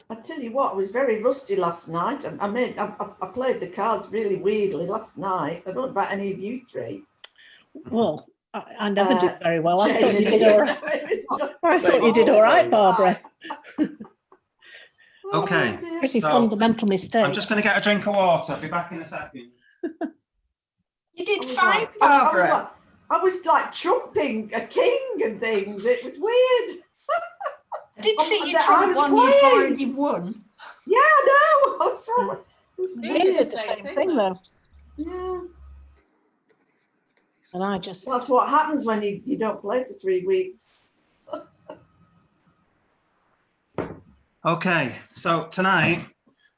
I tell you what, I was very rusty last night. I played the cards really weirdly last night. I don't know about any of you three. Well, I never do very well. I thought you Jamie. did all right. I thought you did all right, Barbara. Okay. Pretty fundamental mistake. I'm just going to get a drink of water. I'll be back in a second. You did fine, Barbara. I was like trumping a king and things. It was weird. I did see you trump one you've already won. Yeah, I know. It was did the same thing though. Yeah. And I just... That's what happens when you don't play for 3 weeks. Okay, so tonight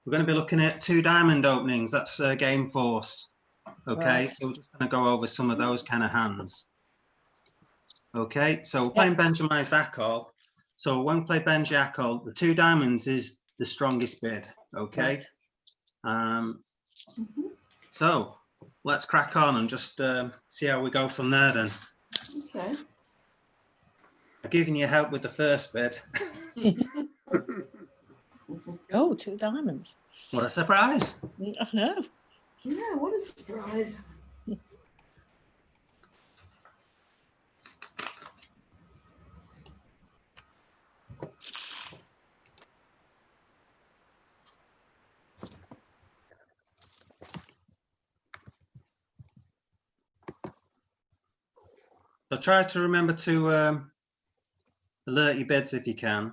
we're going to be looking at 2 diamond openings. That's game force. Okay, right. So we're just going to go over some of those kind of hands. Okay, so we're playing Benjamin's Akol. So when we play Benji Akol, the 2 diamonds is the strongest bid. Okay. So let's crack on and just see how we go from there then. Okay. I'm giving you help with the first bid. Oh, 2 diamonds. What a surprise. I know. Yeah, what a surprise. So try to remember to alert your bids if you can.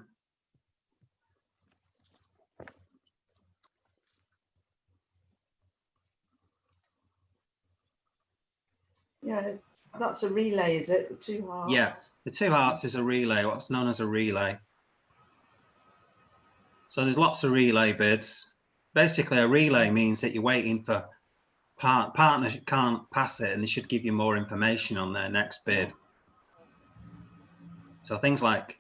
Yeah, that's a relay, is it? The 2 hearts? Yeah, the 2 hearts is a relay, what's known as a relay. So there's lots of relay bids. Basically, a relay means that you're waiting for partner can't pass it and they should give you more information on their next bid. So things like,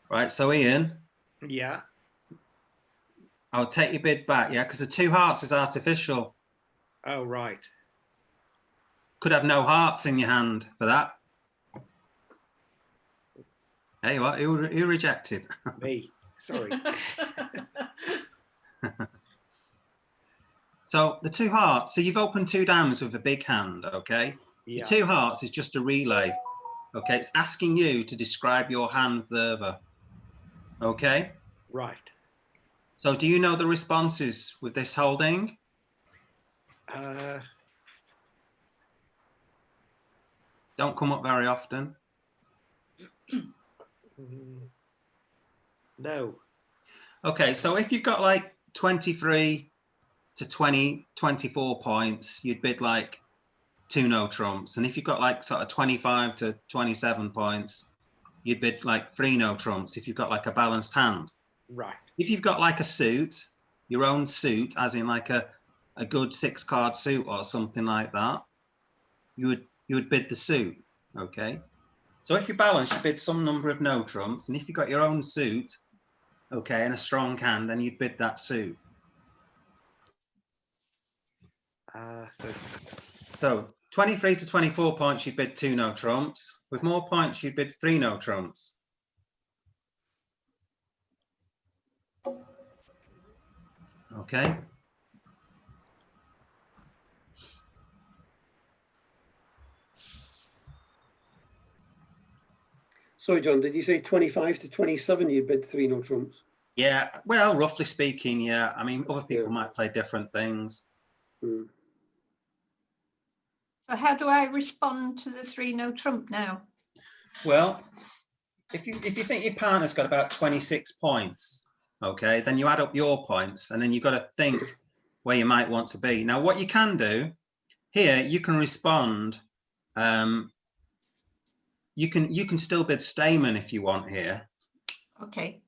right, so Ian. Yeah. I'll take your bid back, yeah, because the 2 hearts is artificial. Oh, right. Could have no hearts in your hand for that. Hey, what? Who rejected? Me. Sorry. So the 2 hearts. So you've opened 2 diamonds with a big hand. Okay. Yeah. The 2 hearts is just a relay. Okay. It's asking you to describe your hand further. Okay. Right. So do you know the responses with this holding? Don't come up very often. No. Okay, so if you've got like 23 to 24 points, you'd bid like 2 no trumps. And if you've got like sort of 25 to 27 points, you'd bid like 3 no trumps if you've got like a balanced hand. Right. If you've got like a suit, your own suit, as in like a good 6-card suit or something like that, you would bid the suit. Okay. So if you balance, you bid some number of no trumps, and if you've got your own suit, okay, and a strong hand, then you'd bid that suit. So 23 to 24 points, you bid 2 no trumps. With more points, you bid 3 no trumps. Okay. Sorry, John, did you say 25 to 27 you bid 3 no trumps? Yeah, well, roughly speaking, yeah. I mean, other people might play different things. So how do I respond to the 3 no trump now? Well, if you think your partner's got about 26 points, okay, then you add up your points and then you've got to think where you might want to be. Now, what you can do here, you can respond. You can still bid Stamen if you want here. Okay.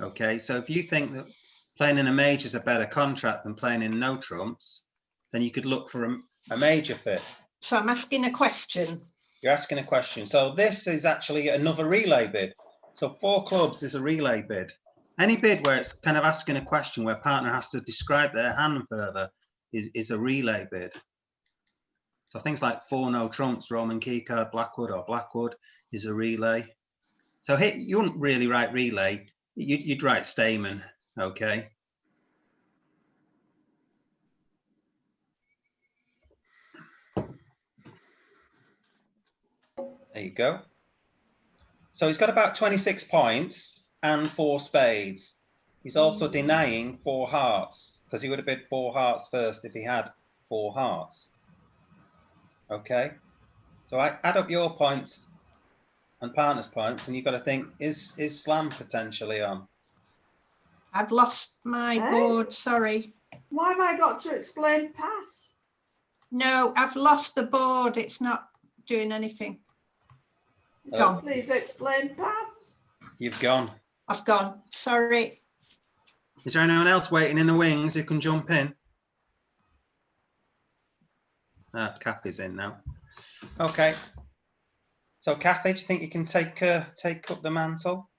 Okay, so if you think that playing in a major is a better contract than playing in no trumps, then you could look for a major fit. So I'm asking a question. You're asking a question. So this is actually another relay bid. So 4 clubs is a relay bid. Any bid where it's kind of asking a question where partner has to describe their hand further is a relay bid. So things like 4 no trumps, Roman key card, Blackwood or Blackwood is a relay. So here, you wouldn't really write relay. You'd write Stamen, okay? There you go. So he's got about 26 points and 4 spades. He's also denying 4 hearts because he would have bid 4 hearts first if he had 4 hearts. Okay. So I add up your points and partner's points, and you've got to think, is slam potentially on? I've lost my Eh? board, sorry. Why have I got to explain pass? No, I've lost the board. It's not doing anything. Gone. Please explain pass. You've gone. I've gone. Sorry. Is there anyone else waiting in the wings who can jump in? Ah, Kathy's in now. Okay. So, Kathy, do you think you can take up the mantle?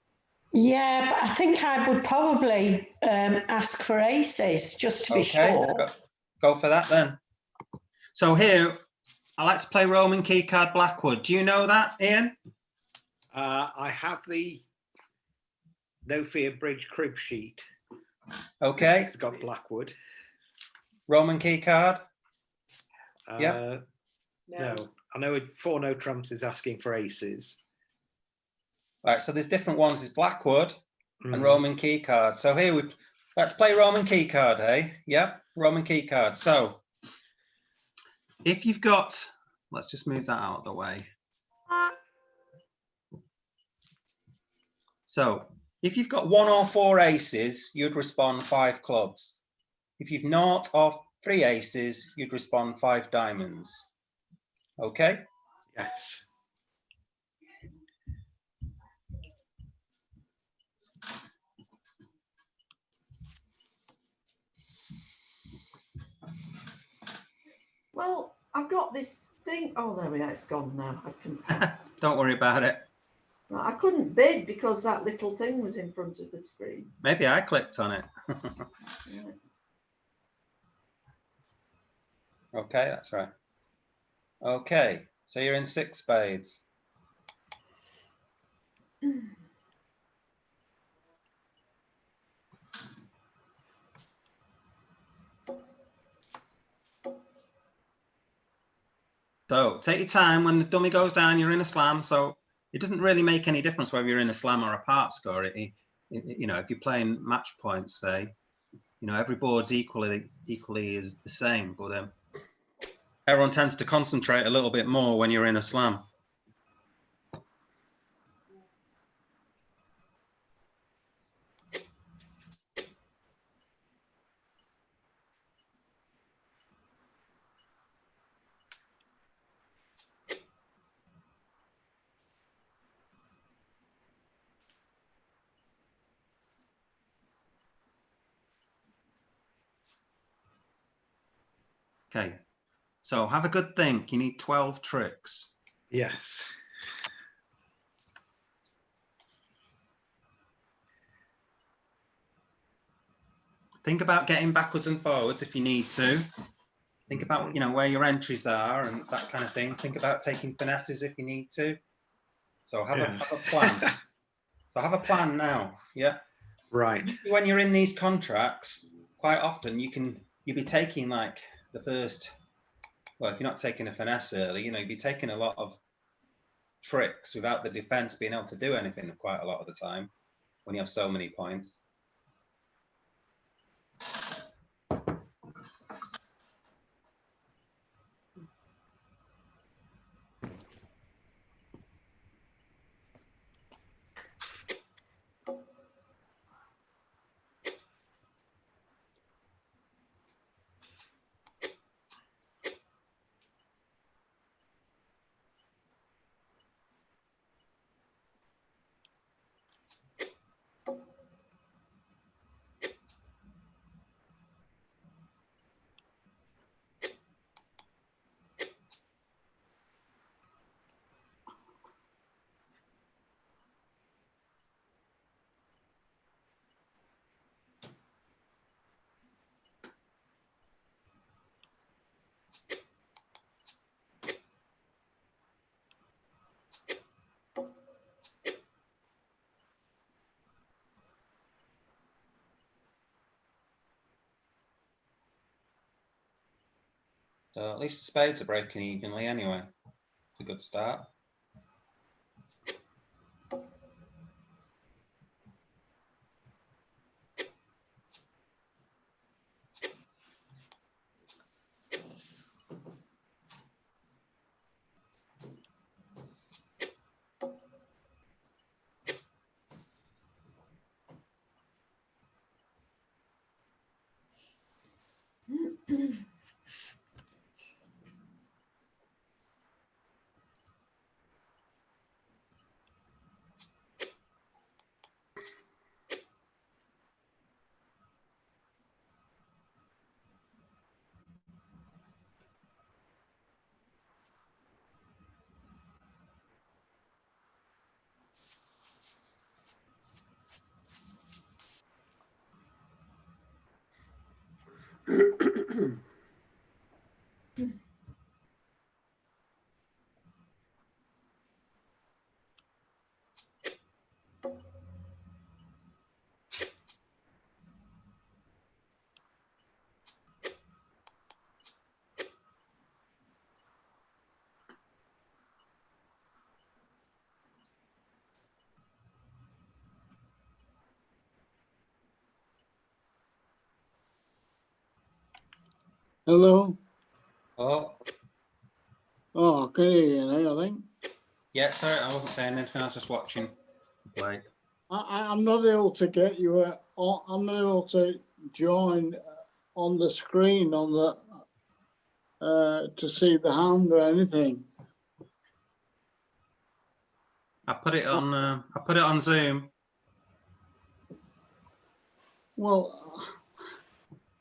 Yeah, but I think I would probably ask for aces just to be sure. Go for that then. So here, I like to play Roman key card Blackwood. Do you know that, Ian? I have the No Fear Bridge crib sheet. Okay. It's got Blackwood. Roman key card. Yeah. No. I know 4 no trumps is asking for aces. Right, so there's different ones. There's Blackwood and Roman key card. So here let's play Roman key card, eh? Yeah, Roman key card. So if you've got, let's just move that out of the way. So if you've got 1 or 4 aces, you'd respond 5 clubs. If you've 0 or 3 aces, you'd respond 5 diamonds. Okay? Yes. Well, I've got this thing. Oh, there we go. It's gone now. I can pass. Don't worry about it. Well, I couldn't bid because that little thing was in front of the screen. Maybe I clicked on it. Right. Okay, that's right. Okay, so you're in 6 spades. So take your time. When the dummy goes down, you're in a slam. So it doesn't really make any difference whether you're in a slam or a part score. You know, if you're playing match points, say, you know, every board's equally is the same, but everyone tends to concentrate a little bit more when you're in a slam. Okay, so have a good think. You need 12 tricks. Yes. Think about getting backwards and forwards if you need to. Think about, you know, where your entries are and that kind of thing. Think about taking finesses if you need to. So have a plan. So have a plan now, yeah? Right. When you're in these contracts, quite often you'll be taking like the first, well, if you're not taking a finesse early, you know, you'll be taking a lot of tricks without the defense being able to do anything quite a lot of the time when you have so many points. So at least the spades are breaking evenly anyway. It's a good start. Hello. Oh, Oh, I can hear you now, I think. yeah, sorry, I wasn't saying anything, I was just watching the play. I'm not able to get you. I'm not able to join on the screen on the to see the hand or anything. I put it on Zoom. Well,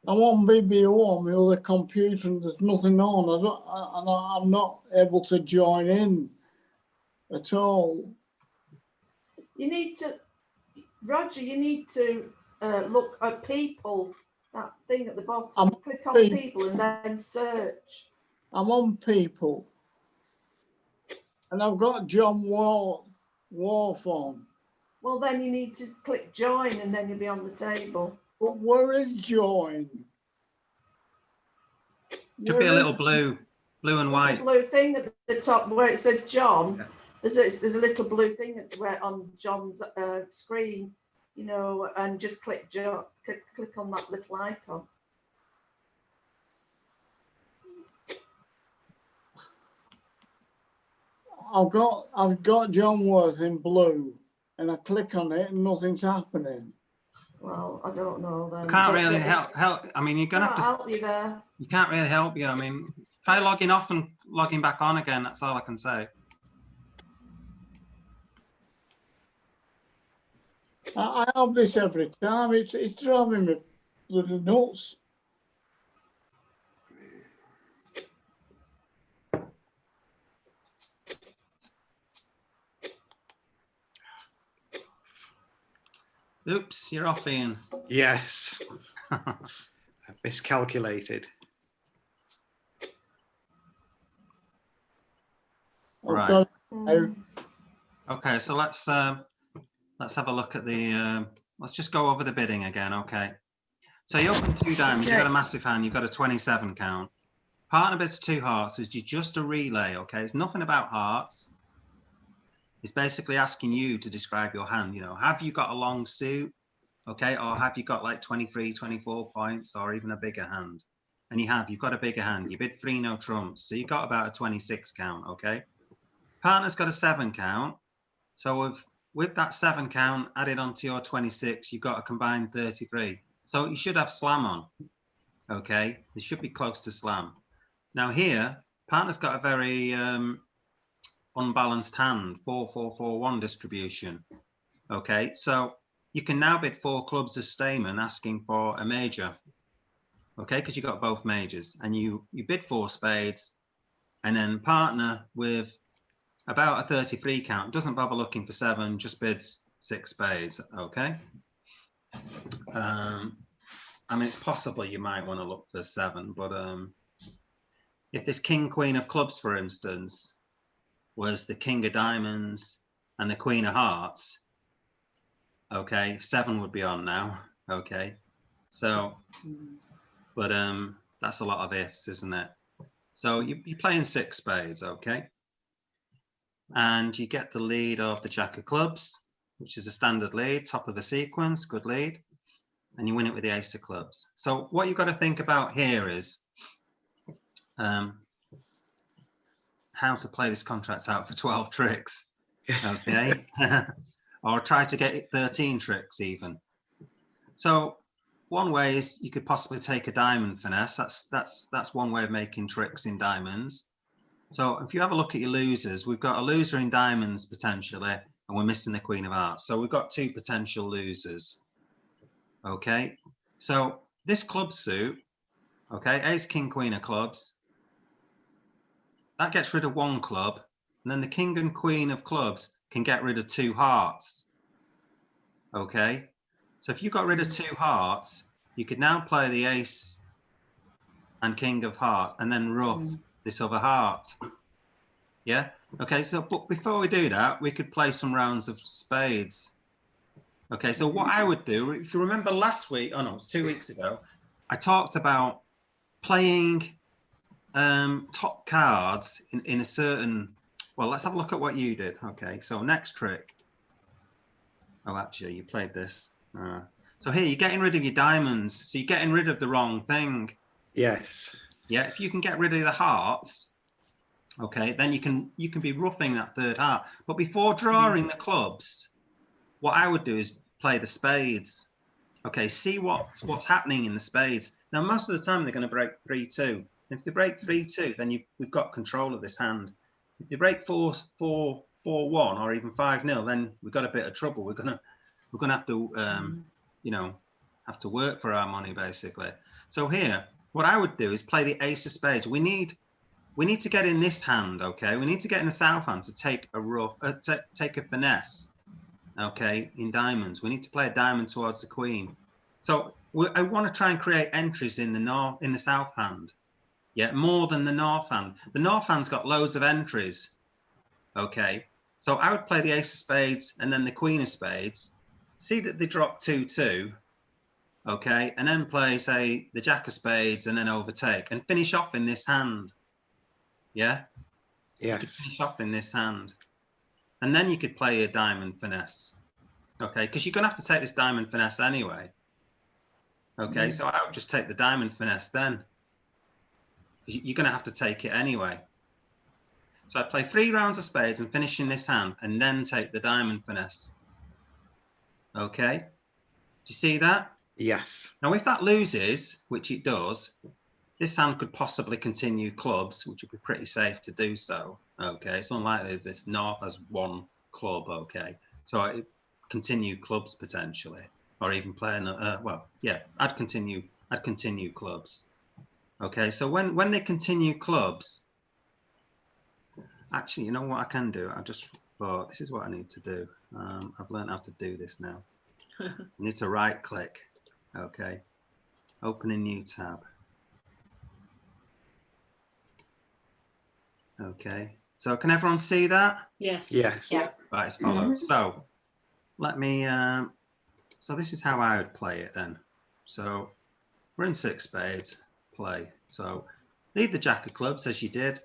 I'm on BBO on my other computer and there's nothing on. I'm not able to join in at all. You need to, Roger, you need to look at people, that thing at the bottom, click on people and then search. I'm on people. And I've got John Wharf on. Well, then you need to click join and then you'll be on the table. But where is join? Should be a little blue and white. Blue thing at the top where it says John. Yeah. There's a little blue thing where on John's screen, you know, and just click click on that little icon. I've got John Worth in blue, and I click on it and nothing's happening. Well, I don't know then. Can't really help. I mean, you're gonna have to help you there. You can't really help you. I mean, try logging off and logging back on again. That's all I can say. I have this every time. It's driving me bloody nuts. Oops, you're off, Ian. Yes. I've miscalculated. Right. Okay, so let's have a look at the. Let's just go over the bidding again. Okay. So you open 2 diamonds. Okay. You've got a massive hand. You've got a 27 count. Partner bids 2 hearts. It's just a relay. Okay. It's nothing about hearts. It's basically asking you to describe your hand. You know, have you got a long suit? Okay. Or have you got like 23, 24 points or even a bigger hand? And you've got a bigger hand. You bid 3 no trumps. So you've got about a 26 count. Okay. Partner's got a 7 count. So with that 7 count added onto your 26, you've got a combined 33. So you should have slam on. Okay. It should be close to slam. Now here, partner's got a very unbalanced hand, 4-4-4-1 distribution. Okay, so you can now bid 4 clubs as Stayman asking for a major. Okay, because you got both majors, and you bid 4 spades, and then partner with about a 33 count doesn't bother looking for 7, just bids 6 spades. Okay. I mean, it's possible you might want to look for 7, but if this king queen of clubs, for instance, was the king of diamonds and the queen of hearts, okay, 7 would be on now. Okay, so but that's a lot of ifs, isn't it? So you're playing 6 spades, okay? And you get the lead of the jack of clubs, which is a standard lead, top of a sequence, good lead. And you win it with the ace of clubs. So what you've got to think about here is how to play this contract out for 12 tricks, okay? Or try to get 13 tricks even. So one way is you could possibly take a diamond finesse. That's one way of making tricks in diamonds. So if you have a look at your losers, we've got a loser in diamonds potentially, and we're missing the queen of hearts. So we've got 2 potential losers. Okay, so this club suit, okay, ace, king, queen of clubs, that gets rid of 1 club, and then the king and queen of clubs can get rid of 2 hearts. Okay, so if you got rid of 2 hearts, you could now play the ace and king of hearts and then ruff this other heart. Yeah, okay, so but before we do that, we could play some rounds of spades. Okay, so what I would do, if you remember last week, oh no, it's 2 weeks ago, I talked about playing top cards in a certain, well, let's have a look at what you did. Okay, so next trick. Oh, actually, you played this. So here, you're getting rid of your diamonds. So you're getting rid of the wrong thing. Yes. Yeah, if you can get rid of the hearts, okay, then you can be roughing that 3rd heart. But before drawing the clubs, what I would do is play the spades. Okay, see what's happening in the spades. Now, most of the time, they're going to break 3-2. If they break 3-2, then we've got control of this hand. If they break 4-1 or even 5-0, then we've got a bit of trouble. We're gonna have to, you know, have to work for our money basically. So here, what I would do is play the ace of spades. We need to get in this hand, okay? We need to get in the south hand to take a rough, take a finesse. Okay, in diamonds, we need to play a diamond towards the queen. So I want to try and create entries in the south hand. Yeah, more than the north hand. The north hand's got loads of entries. Okay, so I would play the ace of spades and then the queen of spades. See that they drop 2-2. Okay, and then play, say, the jack of spades and then overtake and finish off in this hand. Yeah. Yes. You could finish off in this hand. And then you could play a diamond finesse, okay? Because you're going to have to take this diamond finesse anyway. Okay, so I would just take the diamond finesse then. You're going to have to take it anyway. So I play 3 rounds of spades and finish in this hand and then take the diamond finesse. Okay, do you see that? Yes. Now, if that loses, which it does, this hand could possibly continue clubs, which would be pretty safe to do so. Okay, it's unlikely this north has 1 club. Okay, so I continue clubs potentially, or even playing. Well, yeah, I'd continue clubs. Okay, so when they continue clubs, actually, you know what I can do? I just thought this is what I need to do. I've learned how to do this now. I need to right click. Okay, open a new tab. Okay, so can everyone see that? Yes. Yes. Yeah. Right, as follows. So let me, so this is how I would play it then. So we're in 6 spades, play. So lead the jack of clubs as you did.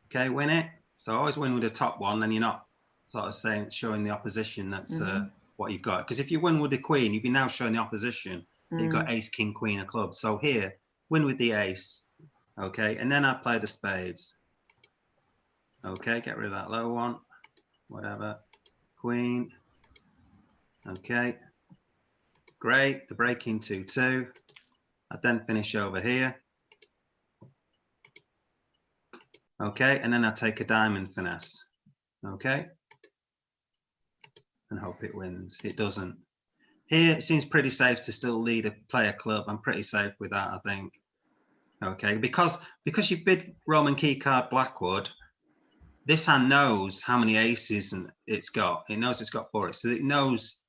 Okay, win it. So always win with the top one, then you're not sort of showing the opposition that what you've got. Because if you win with the queen, you'd be now showing the opposition that you've got ace, king, queen of clubs. So here, win with the ace. Okay, and then I play the spades. Okay, get rid of that low one, whatever. Queen. Okay, great. The breaking 2-2. I then finish over here. Okay, and then I take a diamond finesse. Okay, and hope it wins. It doesn't. Here, it seems pretty safe to still lead play a club. I'm pretty safe with that, I think. Okay, because you bid Roman key card Blackwood, this hand knows how many aces it's got. It knows it's got 4. So it knows,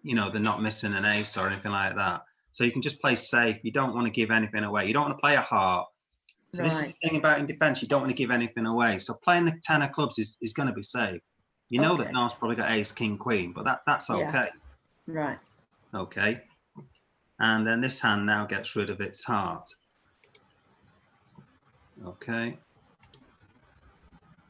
you know, they're not missing an ace or anything like that. So you can just play safe. You don't want to give anything away. You don't want to play a heart. So this is the thing about in defense, you don't want to give anything away. So playing the 10 of clubs is going to be safe. You know that North's probably got ace, king, queen, but that's okay. Yeah. Right. Okay. And then this hand now gets rid of its heart. Okay.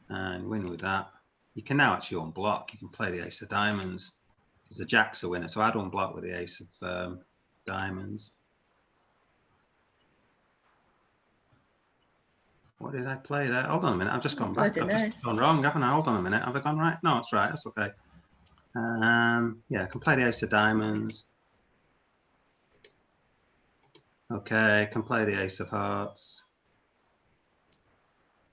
And win with that. You can now actually unblock. You can play the ace of diamonds because the jack's a winner. So I'd unblock with the ace of diamonds. What did I play there? Hold on a minute. I've just gone back. I've just gone wrong, haven't I? Hold on a minute. Have I gone right? No, it's right. That's okay. Yeah, I can play the ace of diamonds. Okay, can play the ace of hearts.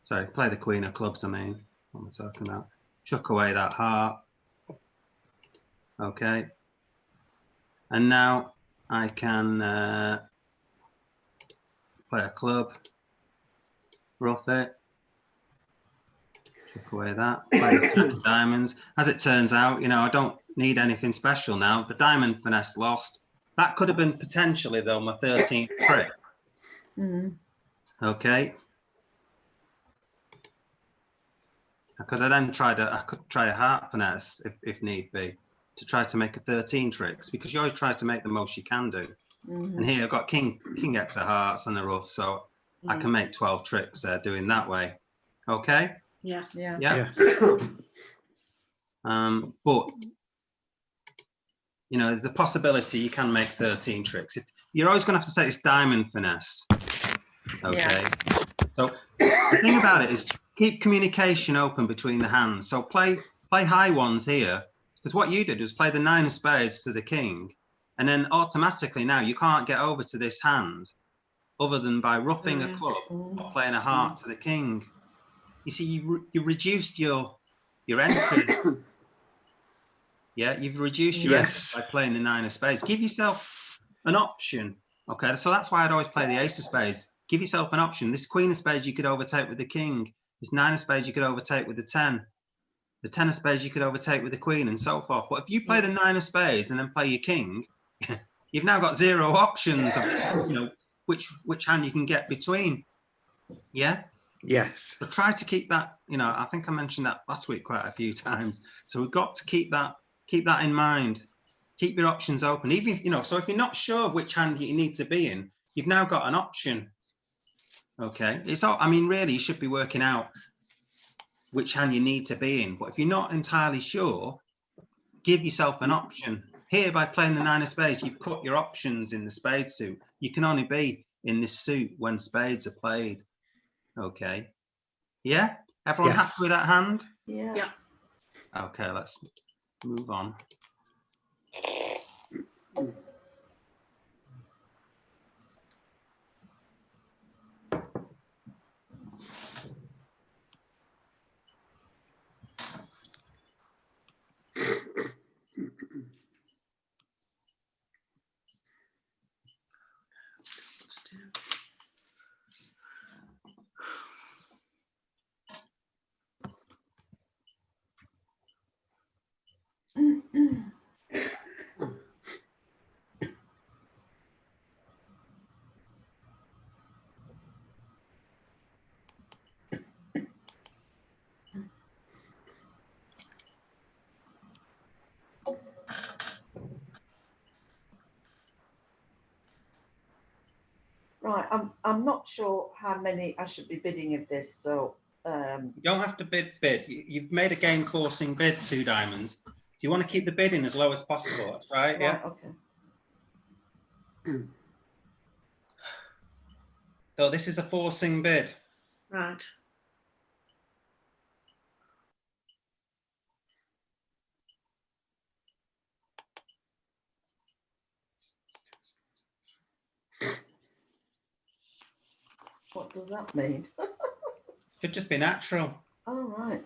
Sorry, play the queen of clubs, I mean. What am I talking about? Chuck away that heart. Okay. And now I can play a club. Rough it. Chuck away that. Play the jack of diamonds. As it turns out, you know, I don't need anything special now. The diamond finesse lost. That could have been potentially, though, my 13th trick. Okay. I could have then tried I could try a heart finesse if need be to try to make a 13 tricks, because you always try to make the most you can do. And here I've got king X of hearts and a rough, so I can make 12 tricks doing that way. Okay. Yes. Yeah. Yeah. But you know, there's a possibility you can make 13 tricks. You're always going to have to say it's diamond finesse. Okay. Yeah. So the thing about it is keep communication open between the hands. So play high ones here, because what you did was play the 9 of spades to the king, and then automatically now you can't get over to this hand other than by roughing a club or playing a heart to the king. You see, you reduced your entry. Yeah, you've reduced your entry by playing the 9 of spades. Give yourself an option. Okay, so that's why I'd always play the ace of spades. Give yourself an option. This queen of spades you could overtake with the king. This 9 of spades you could overtake with the 10. The 10 of spades you could overtake with the queen, and so forth. But if you play the 9 of spades and then play your king, you've now got 0 options of, you know, which hand you can get between. Yeah. Yes. But try to keep that, you know, I think I mentioned that last week quite a few times. So we've got to keep that in mind. Keep your options open. Even if, you know, so if you're not sure which hand you need to be in, you've now got an option. Okay. It's all, I mean, really, you should be working out which hand you need to be in. But if you're not entirely sure, give yourself an option. Here, by playing the 9 of spades, you've cut your options in the spade suit. You can only be in this suit when spades are played. Okay. Yeah? Everyone happy with that hand? Yeah. Yeah. Okay, let's move on. Right, I'm not sure how many I should be bidding of this, so You don't have to bid. You've made a game forcing bid, 2 diamonds. If you want to keep the bidding as low as possible, that's right. right, Yeah. okay. So this is a forcing bid. Right. What does that mean? Should just be natural. Oh, right.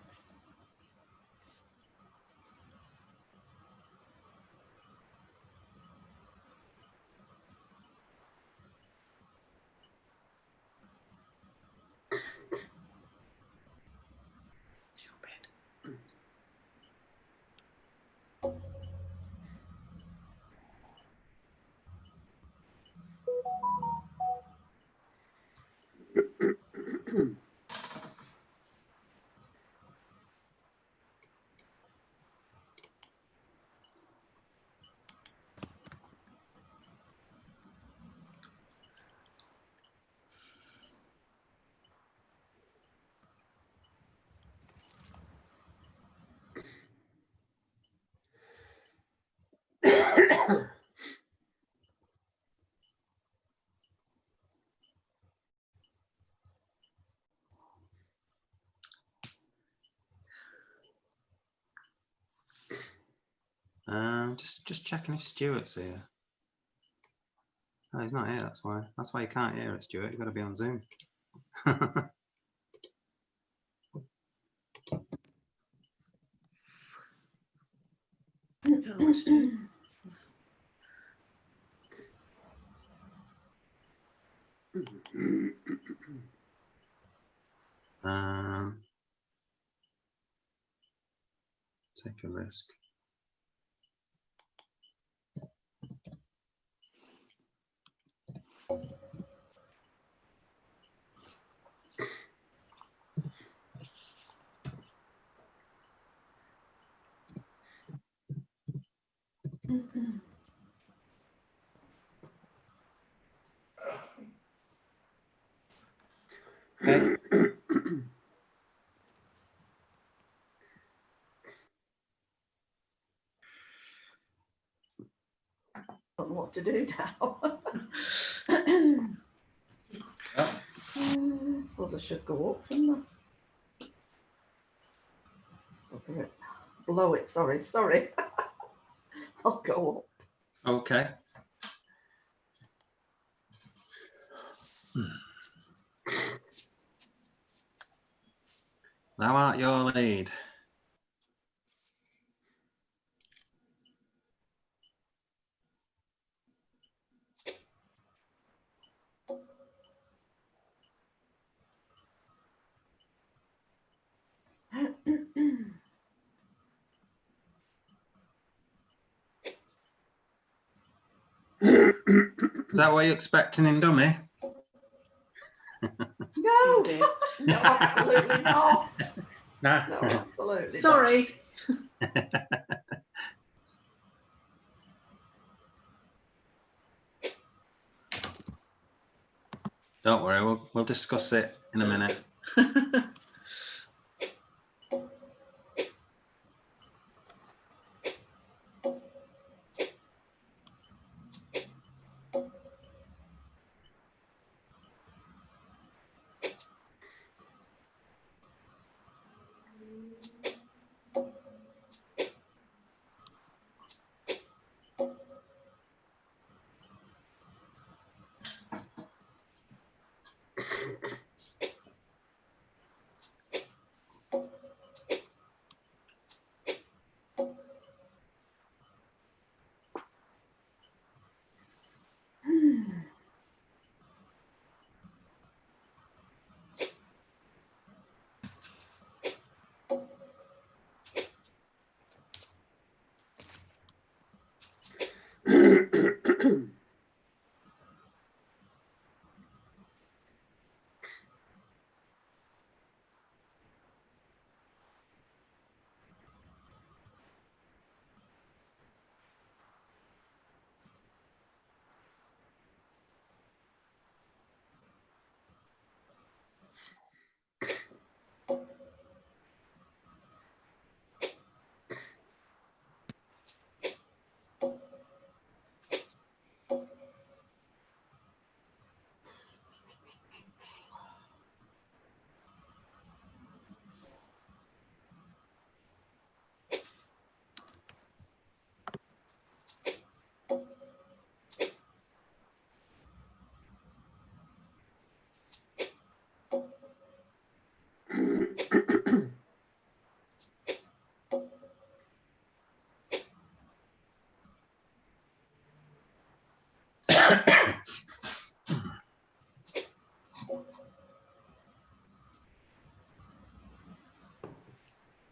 Just checking if Stuart's here. Oh, he's not here. That's why. That's why you can't hear it, Stuart. You've got to be on Zoom. Take a risk. Okay. Don't know what to do now. I suppose I should go up, shouldn't I? Okay. Below it, sorry. I'll go up. Okay. Thou art your lead. Is that what you're expecting in dummy? No, dear. no, absolutely not. No. No, absolutely Sorry. Don't worry, we'll discuss it in a minute.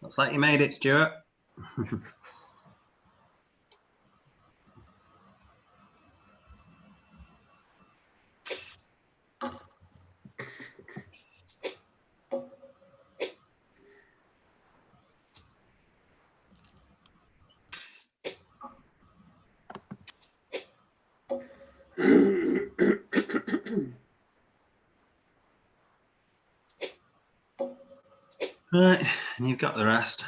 Looks like you made it, Stuart. Right, and you've got the rest.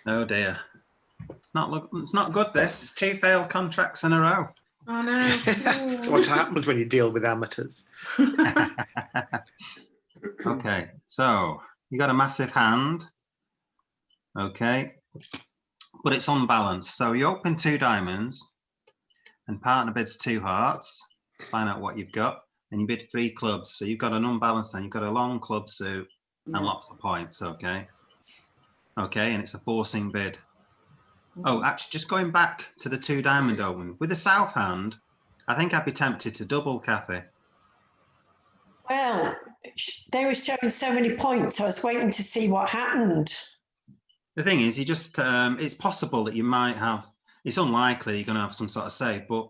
Oh dear. It's not good, this. It's 2 failed contracts in a row. I know. What happens when you deal with amateurs? Okay, so you got a massive hand. Okay, but it's unbalanced. So you open 2 diamonds and partner bids 2 hearts to find out what you've got. And you bid 3 clubs. So you've got an unbalanced hand. You've got a long club suit and lots of points. Okay. Okay, and it's a forcing bid. Oh, actually, just going back to the 2 diamond open with the south hand, I think I'd be tempted to double, Kathy. Well, they were showing so many points. I was waiting to see what happened. The thing is, you just, it's possible that you might have, it's unlikely you're going to have some sort of save, but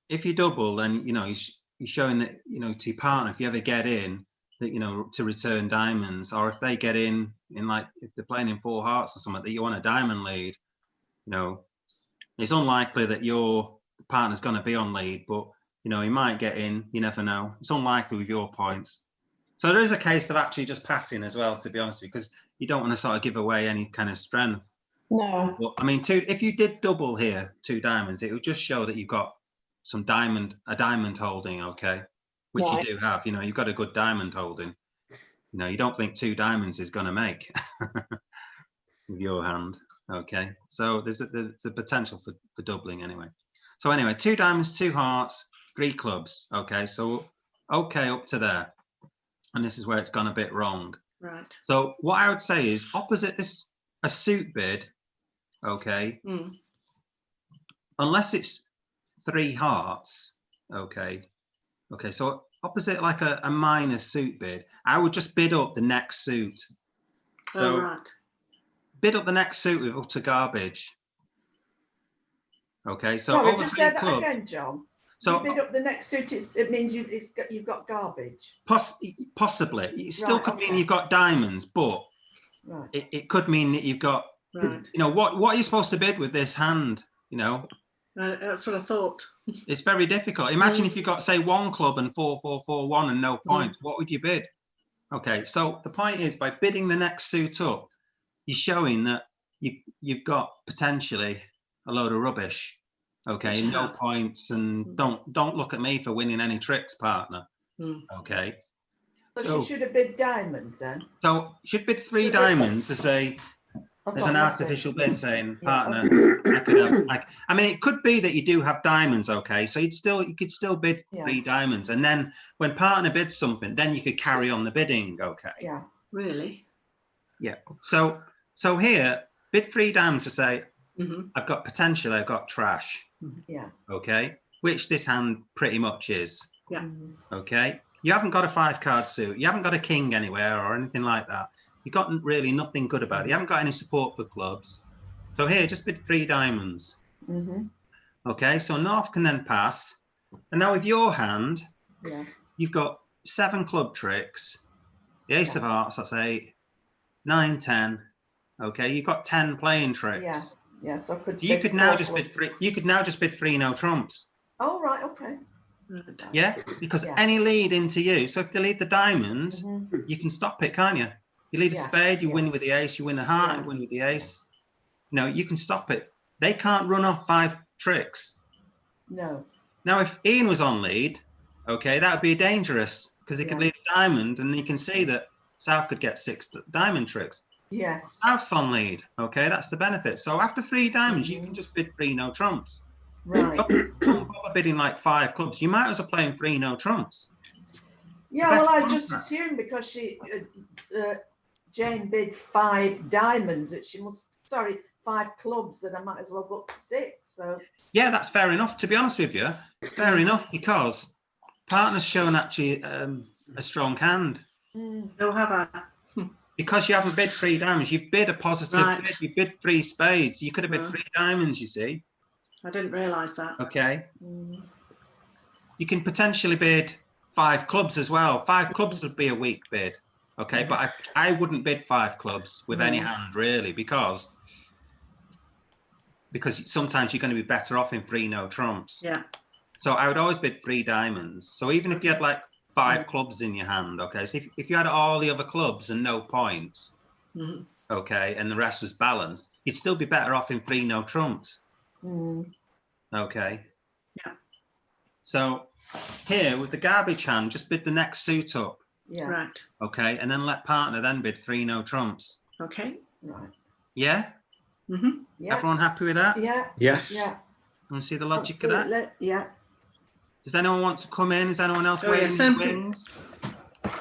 if you double, then, you know, you're showing that, you know, to your partner, if you ever get in, that, you know, to return diamonds, or if they get in like, if they're playing in 4 hearts or something, that you want a diamond lead, you know, it's unlikely that your partner's going to be on lead, but, you know, he might get in, you never know. It's unlikely with your points. So there is a case of actually just passing as well, to be honest with you, because you don't want to sort of give away any kind of strength. No. But, I mean, if you did double here, 2 diamonds, it would just show that you've got a diamond holding, okay, which Right. you do have. You know, you've got a good diamond holding. You know, you don't think 2 diamonds is going to make with your hand, okay. So there's a potential for doubling anyway. So anyway, 2 diamonds, 2 hearts, 3 clubs, okay. So okay up to there, and this is where it's gone a bit wrong. Right. So what I would say is opposite this, a suit bid, okay, unless it's 3 hearts, okay, so opposite like a minor suit bid, I would just bid up the next suit. So right. bid up the next suit with utter garbage. Okay, so sorry, over just 3 say that clubs, again, John. so you bid up the next suit, it means you've got garbage. possibly it still Right, could mean okay. you've got diamonds, but Right. it could mean that you've got, Right. you know, what are you supposed to bid with this hand? You know, That's what I thought. it's very difficult. Imagine if you got, say, 1 club and 4, 4, 4, 1 and no points. What would you bid? Okay, so the point is, by bidding the next suit up, you're showing that you've got potentially a load of rubbish. Okay, Which you no have. points, and don't look at me for winning any tricks, partner. Okay. So she should have bid diamonds then. So you should bid 3 diamonds to say, there's an artificial bid saying, partner, I could have, I mean, it could be that you do have diamonds, okay, so you could still bid 3 diamonds, and then when partner bids something, then you could carry on the bidding, okay. Yeah. Really? Yeah. So here, bid 3 diamonds to say, I've got potential, I've got trash. Yeah. Okay, which this hand pretty much is. Yeah. Okay, you haven't got a 5 card suit, you haven't got a king anywhere or anything like that. You've got really nothing good about it. You haven't got any support for clubs. So here, just bid 3 diamonds. Okay, so North can then pass. And now with your hand, you've got 7 club tricks, the Ace of Hearts, that's 8, 9, 10. Okay, you've got 10 playing tricks. Yeah. So you could now just bid 3. You could now just bid 3 no trumps. Oh right, okay. Right. Yeah, because any lead into you. So if they lead the diamond, you can stop it, can't you? You lead a spade, you win with the ace. You win the heart, you win with the ace. No, you can stop it. They can't run off 5 tricks. No. Now, if Ian was on lead, okay, that would be dangerous because he could lead a diamond, and you can see that South could get 6 diamond tricks. Yes. South's on lead. Okay, that's the benefit. So after 3 diamonds, you can just bid 3 no trumps. Right. Don't bother bidding like 5 clubs. You might as well play 3 no trumps. Yeah, well, I just assumed because she, Jane bid 5 diamonds that she must, 5 clubs, that I might as well go up to 6. So yeah, that's fair enough. To be honest with you, it's fair enough because partner's shown actually a strong hand. Oh, have I? Because you haven't bid 3 diamonds, you've bid a positive bid. You bid 3 spades. You could have bid 3 diamonds, you see. I didn't realise that. Okay. You can potentially bid 5 clubs as well. 5 clubs would be a weak bid. Okay, but I wouldn't bid 5 clubs with any hand really, because sometimes you're going to be better off in 3 no trumps. Yeah. So I would always bid 3 diamonds. So even if you had like 5 clubs in your hand, okay, so if you had all the other clubs and no points, okay, and the rest was balanced, you'd still be better off in 3 no trumps. Okay. Yeah. So here with the garbage hand, just bid the next suit up, Yeah, Right. okay, and then let partner then bid 3 no trumps. Okay. right. Yeah, Mm-hmm. Yeah, everyone happy with that? yeah, Yes. yeah, Want to see the logic of that? absolutely. Yeah. Does anyone want to come in? Is anyone else Oh, waiting yes, in the Em. wings?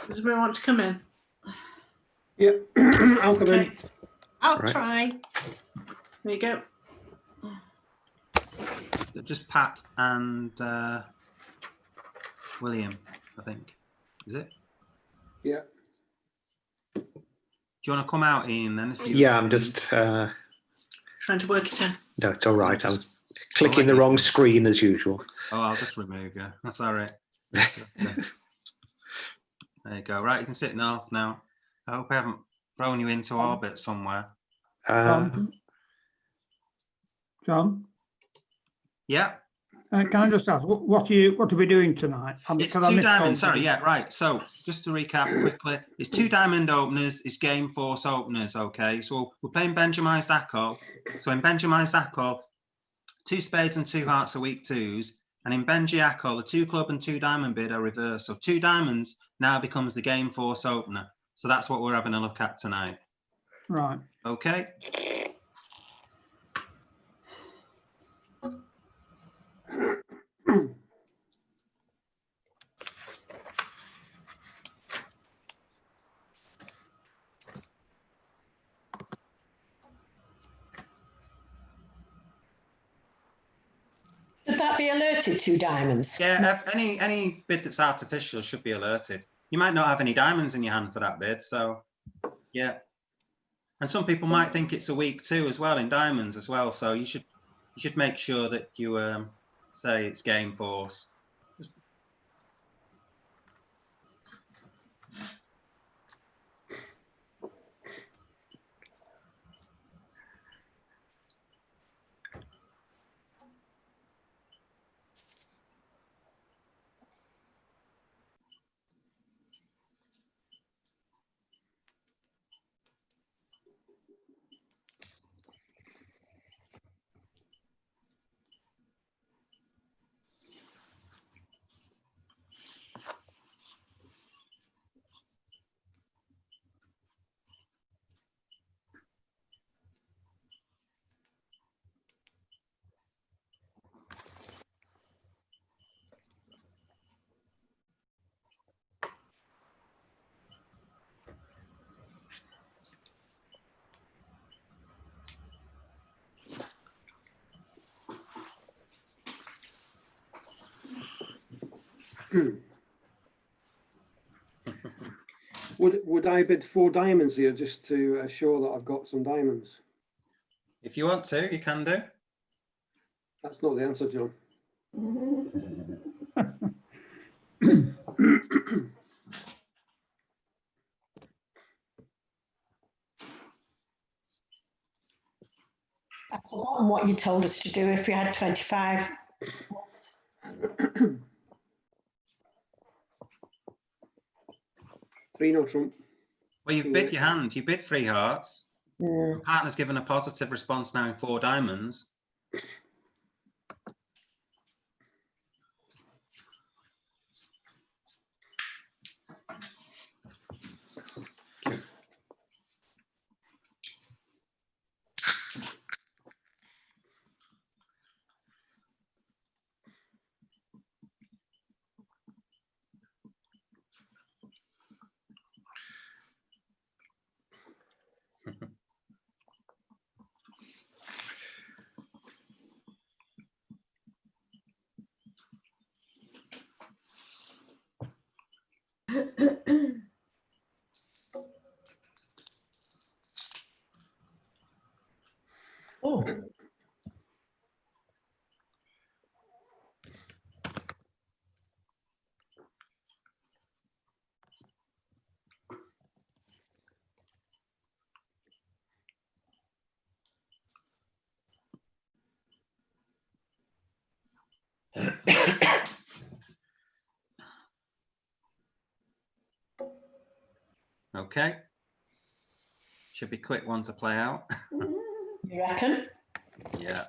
Does everyone want to come in? Yep, I'll come Okay. in. I'll Right. try. There you go. Just Pat and William, I think. Is it? Yeah. Do you want to come out, Ian? Then, if you, Yeah, I'm just. Trying to work it in. No, it's all right. I was I'll clicking let the you- wrong screen as usual. Oh, I'll just remove you. That's all right. There you go. Right, you can sit now. I hope I haven't thrown you into orbit somewhere. John, Yeah, can I just ask, what are we doing tonight? it's Because I 2 missed diamonds. all Sorry, the- yeah, right. So just to recap quickly, it's 2 diamond openers. It's game force openers. Okay, so we're playing Benjamin's Dacko. So in Benjamin's Dacko, 2 spades and 2 hearts are weak twos. And in Benji Dacko, the 2 club and 2 diamond bid are reversed. So 2 diamonds now becomes the game force opener. So that's what we're having a look at tonight. Right. Okay. Should that be alerted to diamonds? Yeah, any bid that's artificial should be alerted. You might not have any diamonds in your hand for that bid, so yeah. And some people might think it's a weak 2 as well in diamonds as well. So you should make sure that you say it's game force. Would I bid 4 diamonds here just to assure that I've got some diamonds? If you want to, you can do. That's not the answer, John. I've forgotten what you told us to do if we had 25. 3 no trump. Well, you've bid your hand. You bid 3 hearts. Yeah. Your partner's given a positive response now in 4 diamonds. Oh. Okay. Should be a quick one to play out. You reckon? Yeah.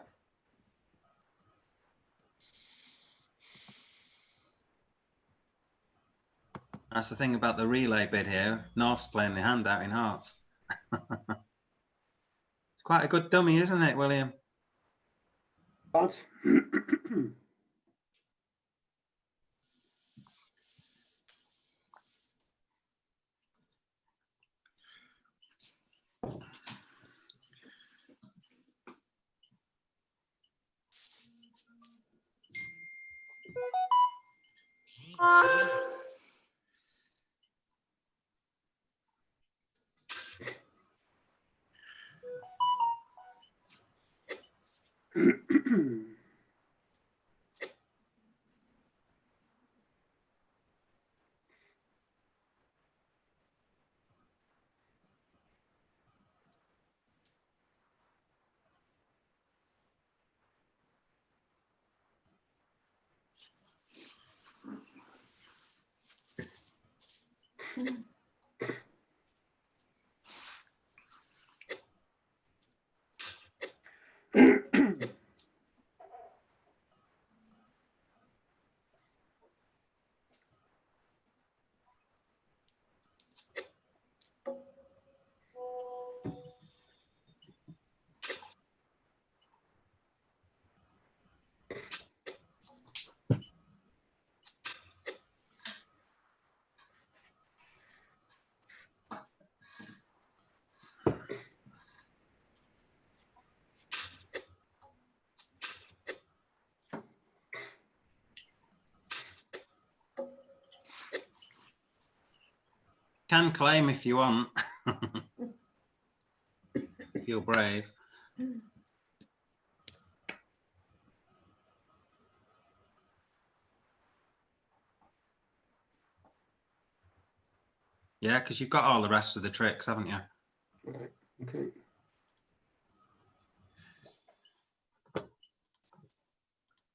That's the thing about the relay bid here. North's playing the hand out in hearts. It's quite a good dummy, isn't it, William? Bad. Can claim if you want. If you're brave. Yeah, because you've got all the rest of the tricks, haven't you? Right. Okay.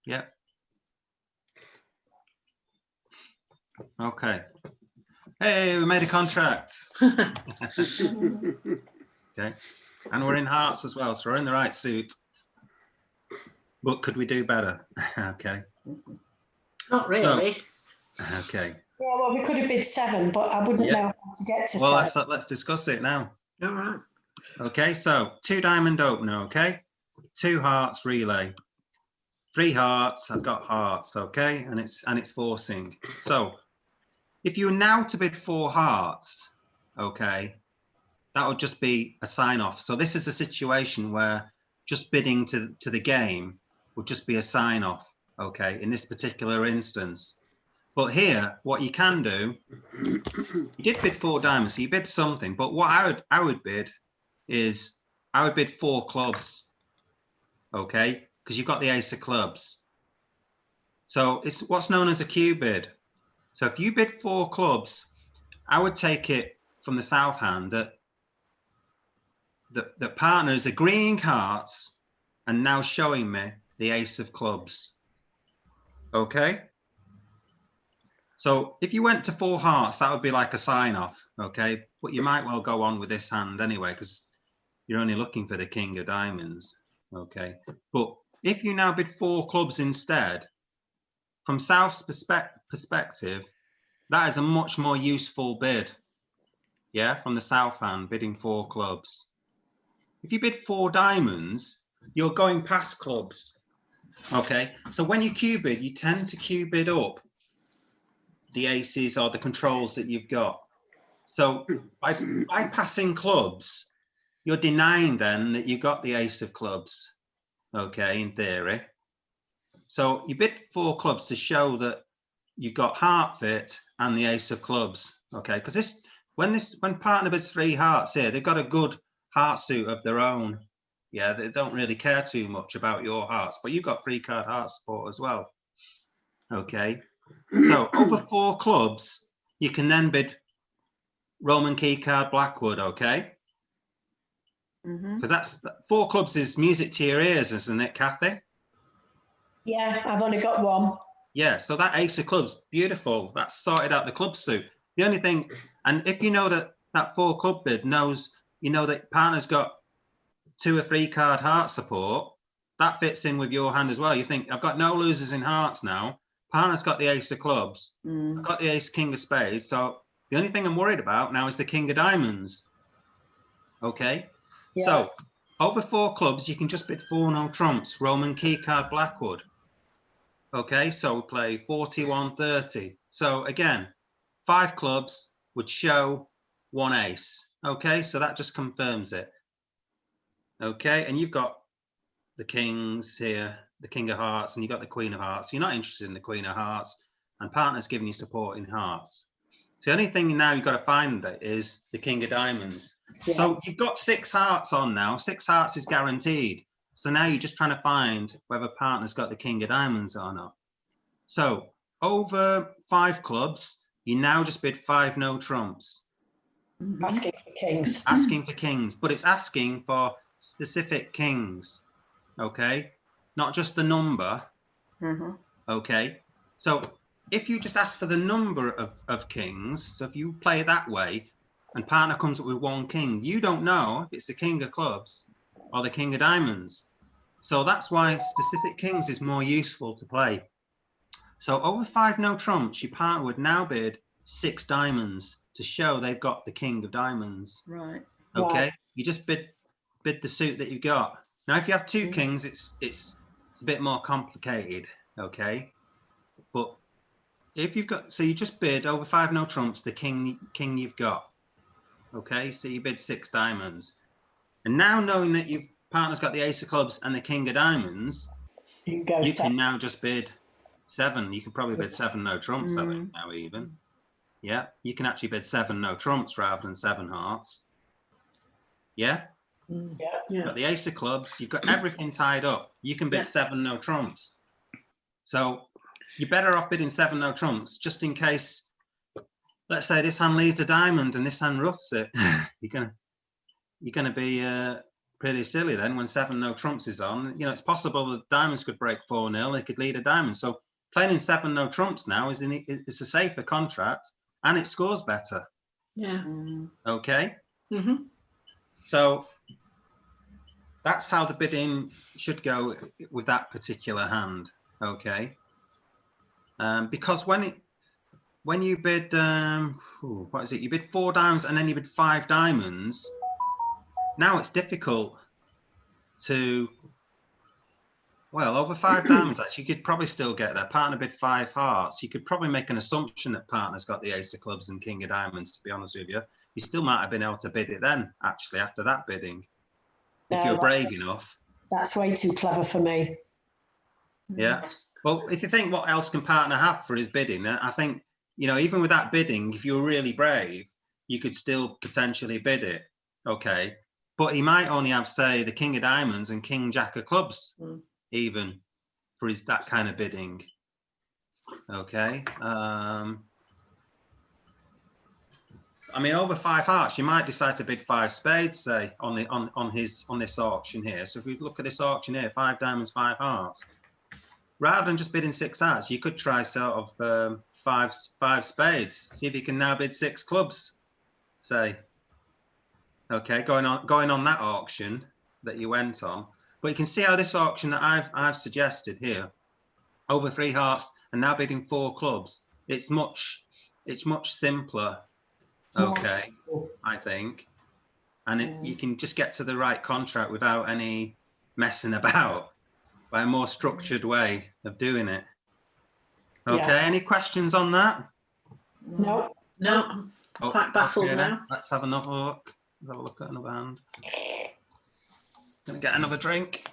Yep. Okay. Hey, we made a contract. Okay. And we're in hearts as well, so we're in the right suit. But could we do better? Okay. Not really. Okay. Yeah, well, we could have bid 7, but I wouldn't Yeah. know how to get to Well, 7. let's discuss it now. All right. Okay, so 2 diamond opener, okay? 2 hearts relay. 3 hearts, I've got hearts, okay? And it's forcing. So if you were now to bid 4 hearts, okay, that would just be a sign off. So this is a situation where just bidding to the game would just be a sign off, okay, in this particular instance. But here, what you can do, you did bid 4 diamonds, so you bid something. But what I would bid is I would bid 4 clubs, okay, because you've got the ace of clubs. So it's what's known as a Q bid. So if you bid 4 clubs, I would take it from the south hand that the partner is agreeing hearts and now showing me the ace of clubs. Okay. So if you went to 4 hearts, that would be like a sign off. Okay. But you might well go on with this hand anyway, because you're only looking for the king of diamonds. Okay. But if you now bid 4 clubs instead, from South's perspective, that is a much more useful bid. Yeah. From the south hand, bidding 4 clubs. If you bid 4 diamonds, you're going past clubs. Okay, so when you Q bid, you tend to Q bid up the aces or the controls that you've got. So by passing clubs, you're denying then that you've got the ace of clubs. Okay, in theory. So you bid 4 clubs to show that you've got heart fit and the ace of clubs. Okay, because when partner bids 3 hearts here, they've got a good heart suit of their own. Yeah, they don't really care too much about your hearts, but you've got 3 card heart support as well. Okay, so over 4 clubs, you can then bid Roman key card Blackwood. Okay, because that's 4 clubs is music to your ears, isn't it, Kathy? Yeah, I've only got 1. Yeah, so that ace of clubs, beautiful. That's sorted out the club suit. The only thing, and if you know that 4 club bid knows, you know that partner's got 2 or 3 card heart support, that fits in with your hand as well. You think, I've got no losers in hearts now. Partner's got the ace of clubs. Mm. I've got the ace king of spades. So the only thing I'm worried about now is the king of diamonds. Okay. Yeah. So over 4 clubs, you can just bid 4 no trumps, Roman key card Blackwood. Okay. So we play 41, 30. So again, 5 clubs would show 1 ace. Okay. So that just confirms it. Okay. And you've got the kings here, the king of hearts, and you've got the queen of hearts. You're not interested in the queen of hearts, and partner's giving you support in hearts. So the only thing now you've got to find is the king of diamonds. Yeah. So you've got 6 hearts on now. 6 hearts is guaranteed. So now you're just trying to find whether partner's got the king of diamonds or not. So over 5 clubs, you now just bid 5 no trumps. Mhm. Asking for kings. Asking for kings, but it's asking for specific kings. Okay, not just the number. Mhm. Okay, so if you just ask for the number of kings, so if you play it that way and partner comes up with 1 king, you don't know if it's the king of clubs or the king of diamonds. So that's why specific kings is more useful to play. So over 5 no trumps, your partner would now bid 6 diamonds to show they've got the king of diamonds. Right. Okay, Right. you just bid the suit that you've got. Now, if you have 2 Mm. kings, it's a bit more complicated. Okay, but if you've got, so you just bid over 5 no trumps the king you've got. Okay, so you bid 6 diamonds, and now knowing that your partner's got the ace of clubs and the king of diamonds, You can go you 7. can now just bid 7. You could probably bid 7 no trumps. I think Mm. now even. Yeah, you can actually bid 7 no trumps rather than 7 hearts. Yeah. Yeah. You've got the ace of clubs, you've got everything tied up. You can bid Yeah. 7 no trumps. So you're better off bidding 7 no trumps, just in case, let's say this hand leads a diamond and this hand roughs it. you're gonna be pretty silly then when 7 no trumps is on. You know, it's possible that diamonds could break 4-0, they could lead a diamond. So playing in 7 no trumps now it's a safer contract and it scores better. Yeah. Mm. Okay. Mm-hmm. So that's how the bidding should go with that particular hand. Okay. Because when you bid, what is it? You bid 4 diamonds and then you bid 5 diamonds. Now it's difficult to, well, over 5 diamonds, actually, you could probably still get there. Partner bid 5 hearts. You could probably make an assumption that partner's got the ace of clubs and king of diamonds, to be honest with you. You still might have been able to bid it then, actually, after that bidding, if No, you're brave enough. That's way too clever for me. Yeah. Yes. Well, if you think what else can partner have for his bidding, I think, you know, even with that bidding, if you're really brave, you could still potentially bid it. Okay. But he might only have, say, the king of diamonds and king jack of clubs, Mm. even for that kind of bidding. Okay. I mean, over 5 hearts, you might decide to bid 5 spades, say, on this auction here. So if we look at this auction here, 5 diamonds, 5 hearts. Rather than just bidding 6 hearts, you could try sort of 5 spades. See if you can now bid 6 clubs, say. Okay, going on that auction that you went on. But you can see how this auction that I've suggested here, over 3 hearts and now bidding 4 clubs. It's much simpler. Okay, I think, and you can just get to the right contract without any messing about, by a more structured way of doing it. Okay, Yeah. any questions on that? No. No, I'm quite baffled okay, then. now. Let's have another look. Let's have a look at another hand. Gonna get another drink.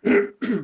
Hmm.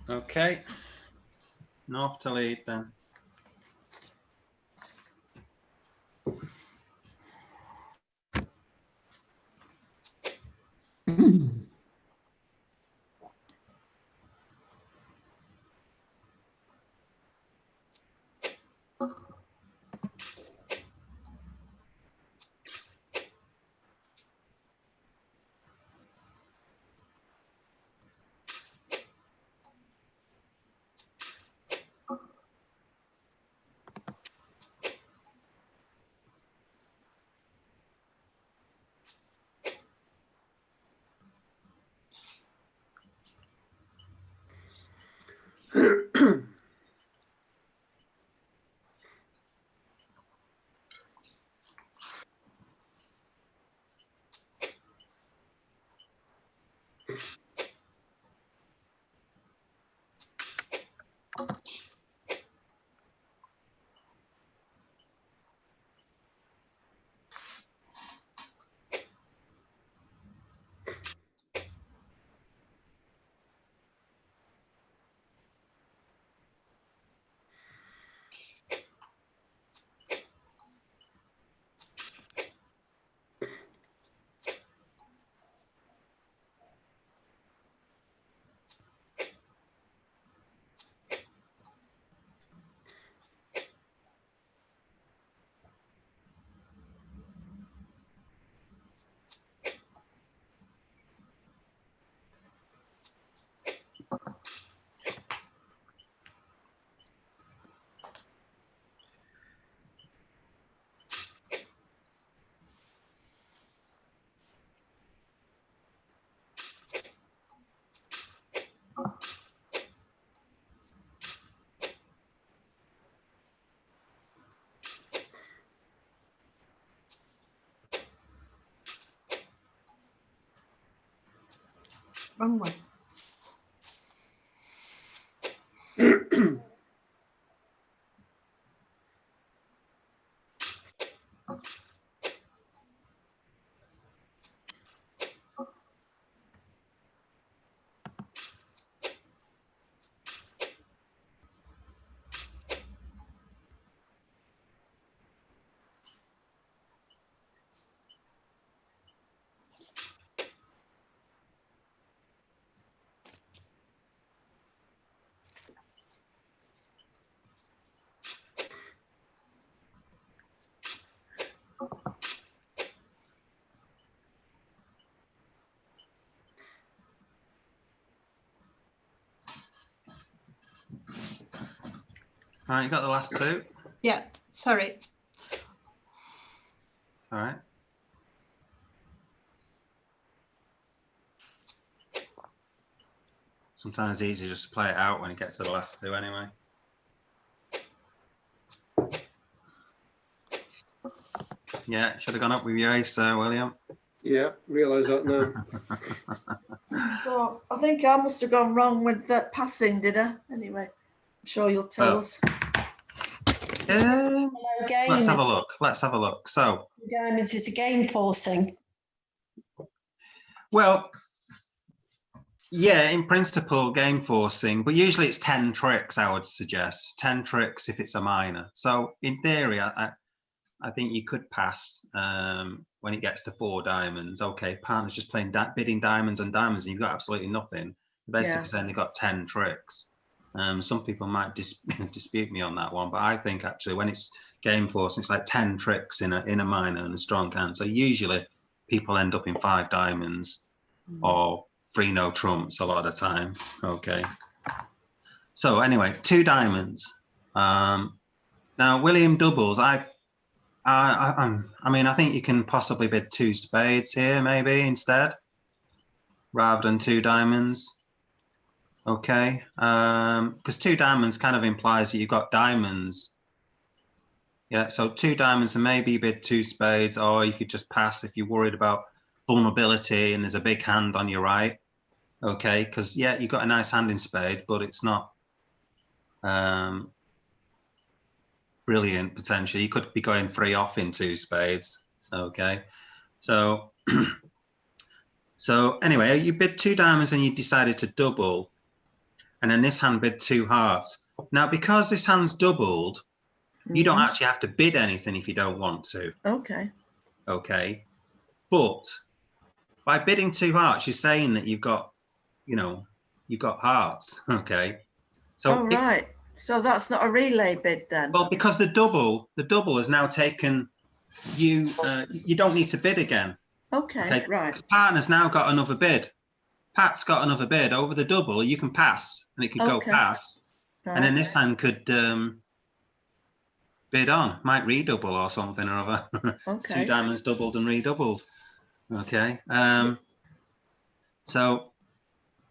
Okay. North to lead then. Wrong one. Right, you got the last two. Yeah, sorry. All right. sometimes easier just to play it out when it gets to the last two anyway. Yeah, should have gone up with your ace there, William. Yeah, realise that now. So I think I must have gone wrong with that passing, did I? Anyway, I'm sure you'll tell us. Hello, Let's have a game. look. Let's have a look. So, Diamonds is again forcing. well, yeah, in principle, game forcing, but usually it's 10 tricks, I would suggest. 10 tricks if it's a minor. So in theory, I think you could pass when it gets to 4 diamonds. Okay, partner's just playing bidding diamonds and diamonds, and you've got absolutely nothing. They're basically saying they've got 10 tricks. Some people might dispute me on that one, but I think actually when it's game forcing, it's like 10 tricks in a minor and a strong hand. So usually people end up in 5 diamonds or 3 no trumps a lot of the time. Okay. So anyway, 2 diamonds. Now William doubles. I mean, I think you can possibly bid 2 spades here, maybe instead, rather than 2 diamonds. Okay, because 2 diamonds kind of implies that you've got diamonds. Yeah, so 2 diamonds and maybe you bid 2 spades, or you could just pass if you're worried about vulnerability and there's a big hand on your right. Okay, because yeah, you've got a nice hand in spades, but it's not brilliant potentially. You could be going 3 off in 2 spades. Okay, so so anyway, you bid 2 diamonds and you decided to double, and then this hand bid 2 hearts. Now, because this hand's doubled, you don't actually have to bid anything if you don't want to. Okay. Okay, but by bidding 2 hearts, you're saying that you've got, you know, you've got hearts. Okay, so right. So that's not a relay bid then. Well, because the double has now taken you. You don't need to bid again. Okay, right. Partner's now got another bid. Pat's got another bid over the double. You can pass, and it could go pass, and then this hand could bid on, might redouble or something or other. Okay. 2 diamonds doubled and redoubled. Okay. So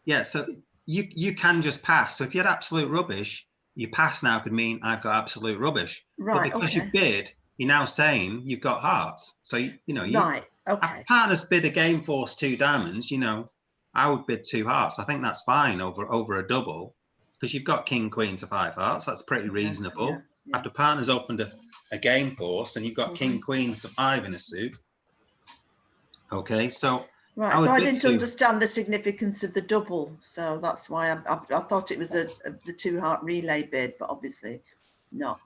yeah, so you can just pass. So if you had absolute rubbish, you pass now could mean I've got absolute rubbish. Right. But because you bid, you're now saying you've got hearts. So you know right. Okay. Partner's bid a game force 2 diamonds. You know, I would bid 2 hearts. I think that's fine over a double because you've got king queen to 5 hearts. That's pretty reasonable. Yeah. After partner's opened a game force and you've got king queen to 5 in a suit. Okay, so right. So I didn't understand the significance of the double, so that's why I thought it was the 2 heart relay bid, but obviously not.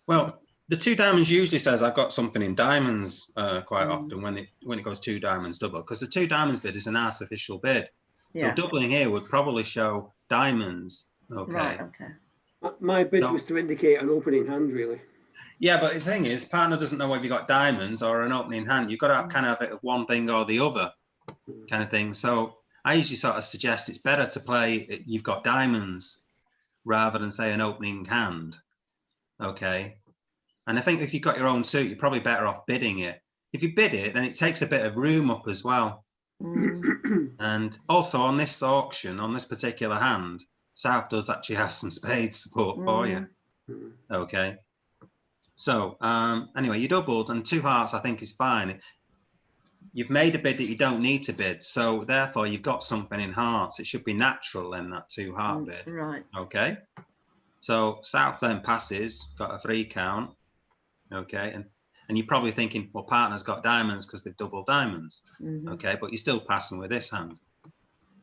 Well, the 2 diamonds usually says I've got something in diamonds quite often when it goes 2 diamonds double, because the 2 diamonds bid is an artificial bid. So doubling here would probably show diamonds. Okay. Right. Okay. My bid was to indicate an opening hand, really. Yeah, but the thing is, partner doesn't know whether you've got diamonds or an opening hand. You've got to have kind of have one thing or the other kind of thing. So I usually sort of suggest it's better to play you've got diamonds rather than say an opening hand. Okay. And I think if you've got your own suit, you're probably better off bidding it. If you bid it, then it takes a bit of room up as well. And also on this auction, on this particular hand, South does actually have some spade support for you. Okay. So anyway, you doubled and 2 hearts I think is fine. You've made a bid that you don't need to bid. So therefore you've got something in hearts. It should be natural then, that 2 heart bid. Right. Okay. So South then passes, got a 3 count. Okay. And you're probably thinking, well, partner's got diamonds because they've doubled diamonds. Okay. But you're still passing with this hand.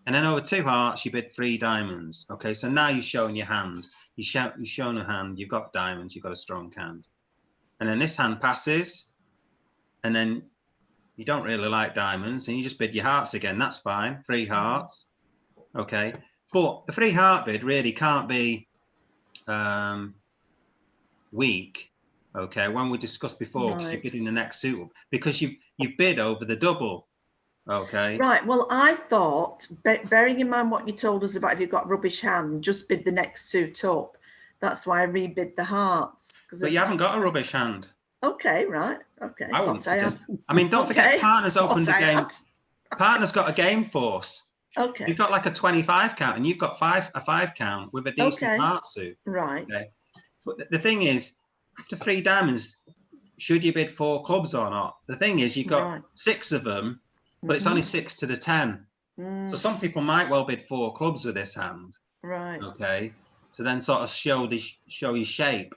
And then over 2 hearts, you bid 3 diamonds. Okay. So now you're showing your hand. You've shown a hand. You've got diamonds. You've got a strong hand. And then this hand passes. And then you don't really like diamonds. And you just bid your hearts again. That's fine. 3 hearts. Okay. But the 3 heart bid really can't be weak. Okay, when we discussed before, because you're bidding the next suit up, because you've bid over the double. Okay. Right. Well, I thought, bearing in mind what you told us about if you've got rubbish hand, just bid the next suit up. That's why I rebid the hearts. But you haven't got a rubbish hand. Okay, right. Okay. I mean, don't forget, partner's opened a game. Partner's got a game force. Okay. You've got like a 25 count, and you've got a 5 count with a decent Okay. heart suit. Right. Okay. But the thing is, after 3 diamonds, should you bid 4 clubs or not? The thing is, you've got Right. 6 of them, but it's only 6 to the 10. So some people might well bid 4 clubs with this hand. Right. Okay. To then sort of show your shape.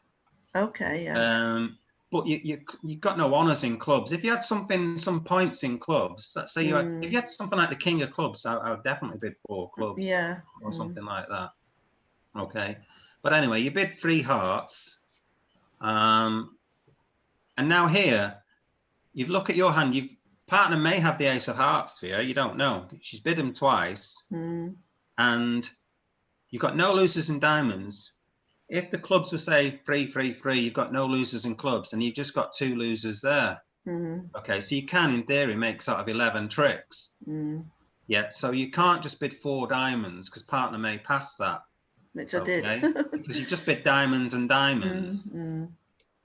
Okay. Yeah. But you've got no honours in clubs. If you had some points in clubs, let's say if you had something like the king of clubs, I would definitely bid 4 clubs. Yeah. Or something like that. Okay. But anyway, you bid 3 hearts. And now here, you've look at your hand. Partner may have the ace of hearts for you. You don't know. She's bid them twice. And you've got no losers in diamonds. If the clubs were, say, 3, 3, 3, you've got no losers in clubs, and you've just got 2 losers there. Okay, so you can, in theory, make sort of 11 tricks. Yeah, so you can't just bid 4 diamonds, because partner may pass that. Which I did. Because you just bid diamonds and diamonds.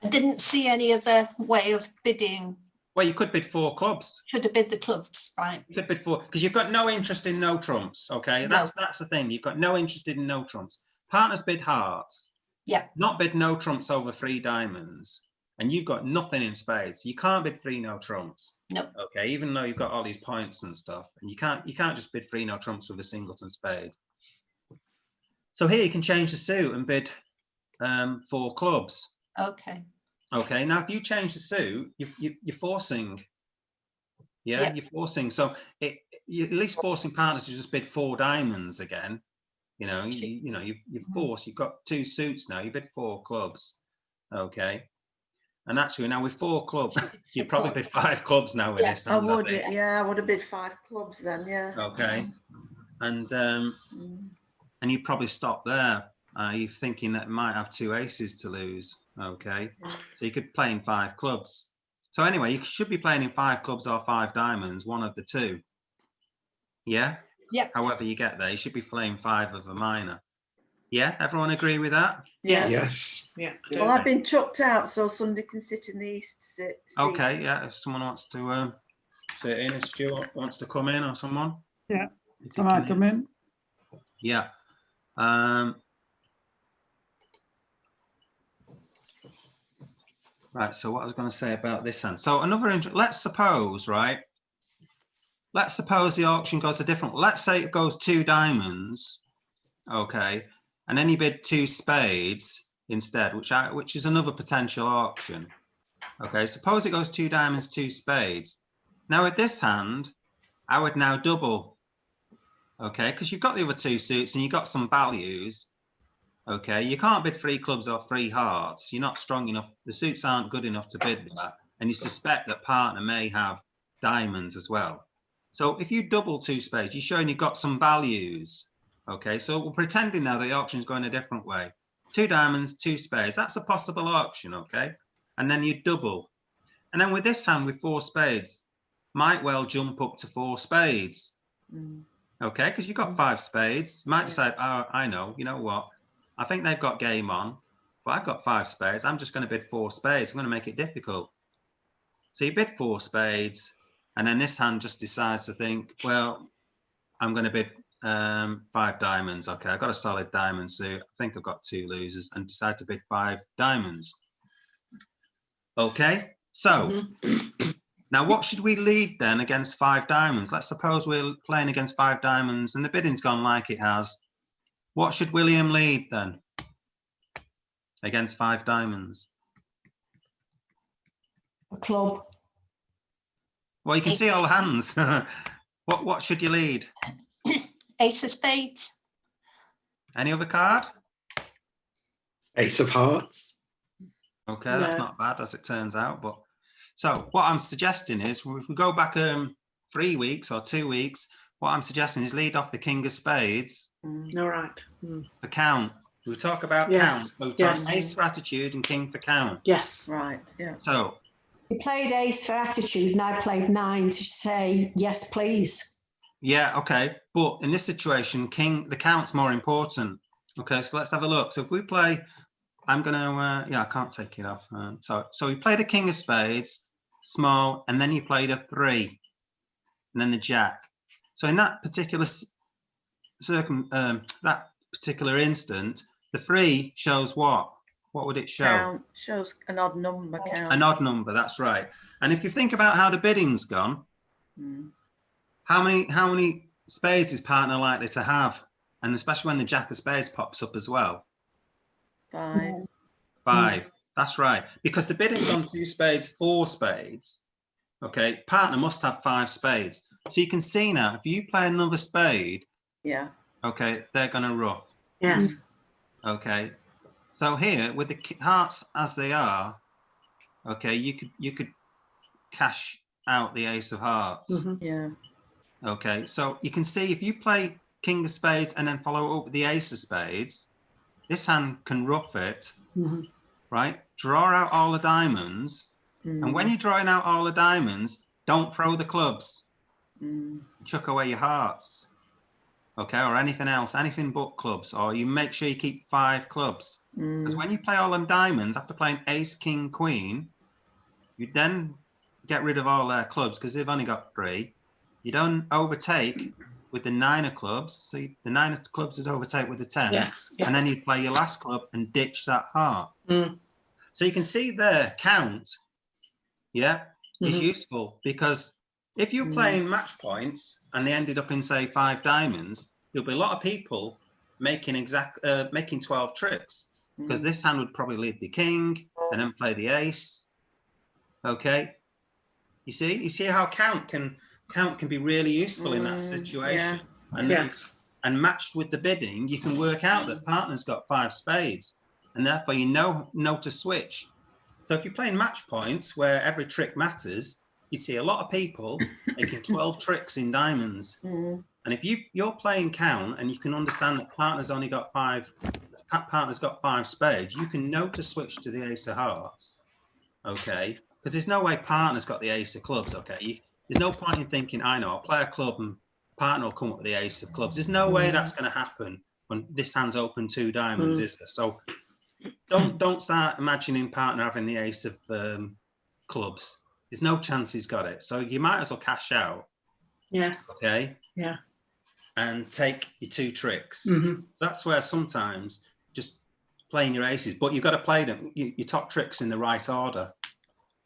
I didn't see any other way of bidding. Well, you could bid 4 clubs. Should have bid the clubs, right? You could bid 4, because you've got no interest in no trumps, okay? No. That's the thing. You've got no interest in no trumps. Partners bid hearts. Yeah. Not bid no trumps over 3 diamonds, and you've got nothing in spades. You can't bid 3 no trumps. No. Okay, even though you've got all these points and stuff, and you can't just bid 3 no trumps with a singleton spade. So here you can change the suit and bid 4 clubs. Okay. Okay, now if you change the suit, you're forcing. Yeah, you're forcing. So you're at least forcing partners to just bid 4 diamonds again. You know, you've forced. You've got 2 suits now. You bid 4 clubs. Okay, and actually now with 4 clubs, you'd probably bid 5 clubs now with this. I would. Yeah, I would have bid 5 clubs then. Yeah. Okay, and you probably stop there. You're thinking that it might have 2 aces to lose. Okay, so you could play in 5 clubs. So anyway, you should be playing in 5 clubs or 5 diamonds, one of the 2. Yeah. Yep. However you get there, you should be playing 5 of a minor. Yeah, everyone agree with that? Yes. Yes. Yeah. Well, I've been chucked out, so somebody can sit in the east seat. Okay, yeah. If someone wants to sit in, if Stuart wants to come in or someone. Yeah. Can I come in? Yeah. Right. So what I was going to say about this hand. So let's suppose, right? Let's suppose the auction goes a different. Let's say it goes 2 diamonds, okay, and then you bid 2 spades instead, which is another potential auction. Okay, suppose it goes 2 diamonds, 2 spades. Now with this hand, I would now double, okay, because you've got the other 2 suits and you've got some values. Okay, you can't bid 3 clubs or 3 hearts. You're not strong enough. The suits aren't good enough to bid that, and you suspect that partner may have diamonds as well. So if you double 2 spades, you're showing you've got some values. Okay, so we're pretending now the auction's going a different way. 2 diamonds, 2 spades, that's a possible auction, okay? And then you double. And then with this hand with 4 spades, might well jump up to 4 spades. Okay, because you've got 5 spades. You might decide, oh, I know, you know what? I think they've got game on, but I've got 5 spades. I'm just going to bid 4 spades. I'm going to make it difficult. So you bid 4 spades. And then this hand just decides to think, well, I'm going to bid 5 diamonds. Okay, I've got a solid diamond suit. I think I've got 2 losers, and decide to bid 5 diamonds. Okay, so now what should we lead then against 5 diamonds? Let's suppose we're playing against 5 diamonds and the bidding's gone like it has. What should William lead then against 5 diamonds? A club. Well, you can see all the hands. What should you lead? Ace of spades. Any other card? Ace of hearts. Okay, No. that's not bad as it turns out. But so what I'm suggesting is, if we go back 3 weeks or 2 weeks, what I'm suggesting is lead off the king of spades. All right. For count. We talk about Yes, count. So yes. ace for attitude and king for count. Yes. Right. Yeah. So You played ace for attitude and I played 9 to say, yes, please. yeah, okay. But in this situation, the count's more important. Okay, so let's have a look. So if we play, I'm going to, yeah, I can't take it off. So we played a king of spades, small, and then you played a 3, and then the jack. So in that particular that particular instant, the 3 shows what? What would it show? Count shows an odd number count. An odd number, that's right. And if you think about how the bidding's gone, how many spades is partner likely to have? And especially when the jack of spades pops up as well. 5. 5, that's right. Because the bidding's gone 2 spades, 4 spades. Okay, partner must have 5 spades. So you can see now, if you play another spade, yeah, okay, they're going to ruff. Yes. Okay, so here with the hearts as they are, okay, you could cash out the ace of hearts. yeah. Okay, so you can see if you play king of spades and then follow up with the ace of spades, this hand can ruff it, right? Draw out all the diamonds, and when you're drawing out all the diamonds, don't throw the clubs. Chuck away your hearts, okay, or anything else, anything but clubs, or you make sure you keep 5 clubs. Because when you play all them diamonds after playing ace, king, queen, you then get rid of all their clubs because they've only got 3. You don't overtake with the 9 of clubs, so the 9 of clubs would overtake with the 10, Yes. Yeah. and then you play your last club and ditch that heart. So you can see there, count, is useful, because if you're playing match points and they ended up in, say, 5 diamonds, there'll be a lot of people making making 12 tricks, because this hand would probably lead the king and then play the ace. Okay, you see how count can be really useful in that situation. And matched with the bidding, you can work out that partner's got 5 spades, and therefore you know to switch. So if you're playing match points where every trick matters, you see a lot of people making 12 tricks in diamonds. And if you're playing count and you can understand that partner's got 5 spades, you can know to switch to the ace of hearts. Okay, because there's no way partner's got the ace of clubs. Okay, there's no point in thinking, I know, I'll play a club and partner will come up with the ace of clubs. There's no way that's going to happen when this hand's open 2 diamonds, is there? So don't start imagining partner having the ace of clubs. There's no chance he's got it. So you might as well cash out. Yes. Okay. Yeah. And take your 2 tricks. That's where sometimes just playing your aces, but you've got to play them, your top tricks in the right order.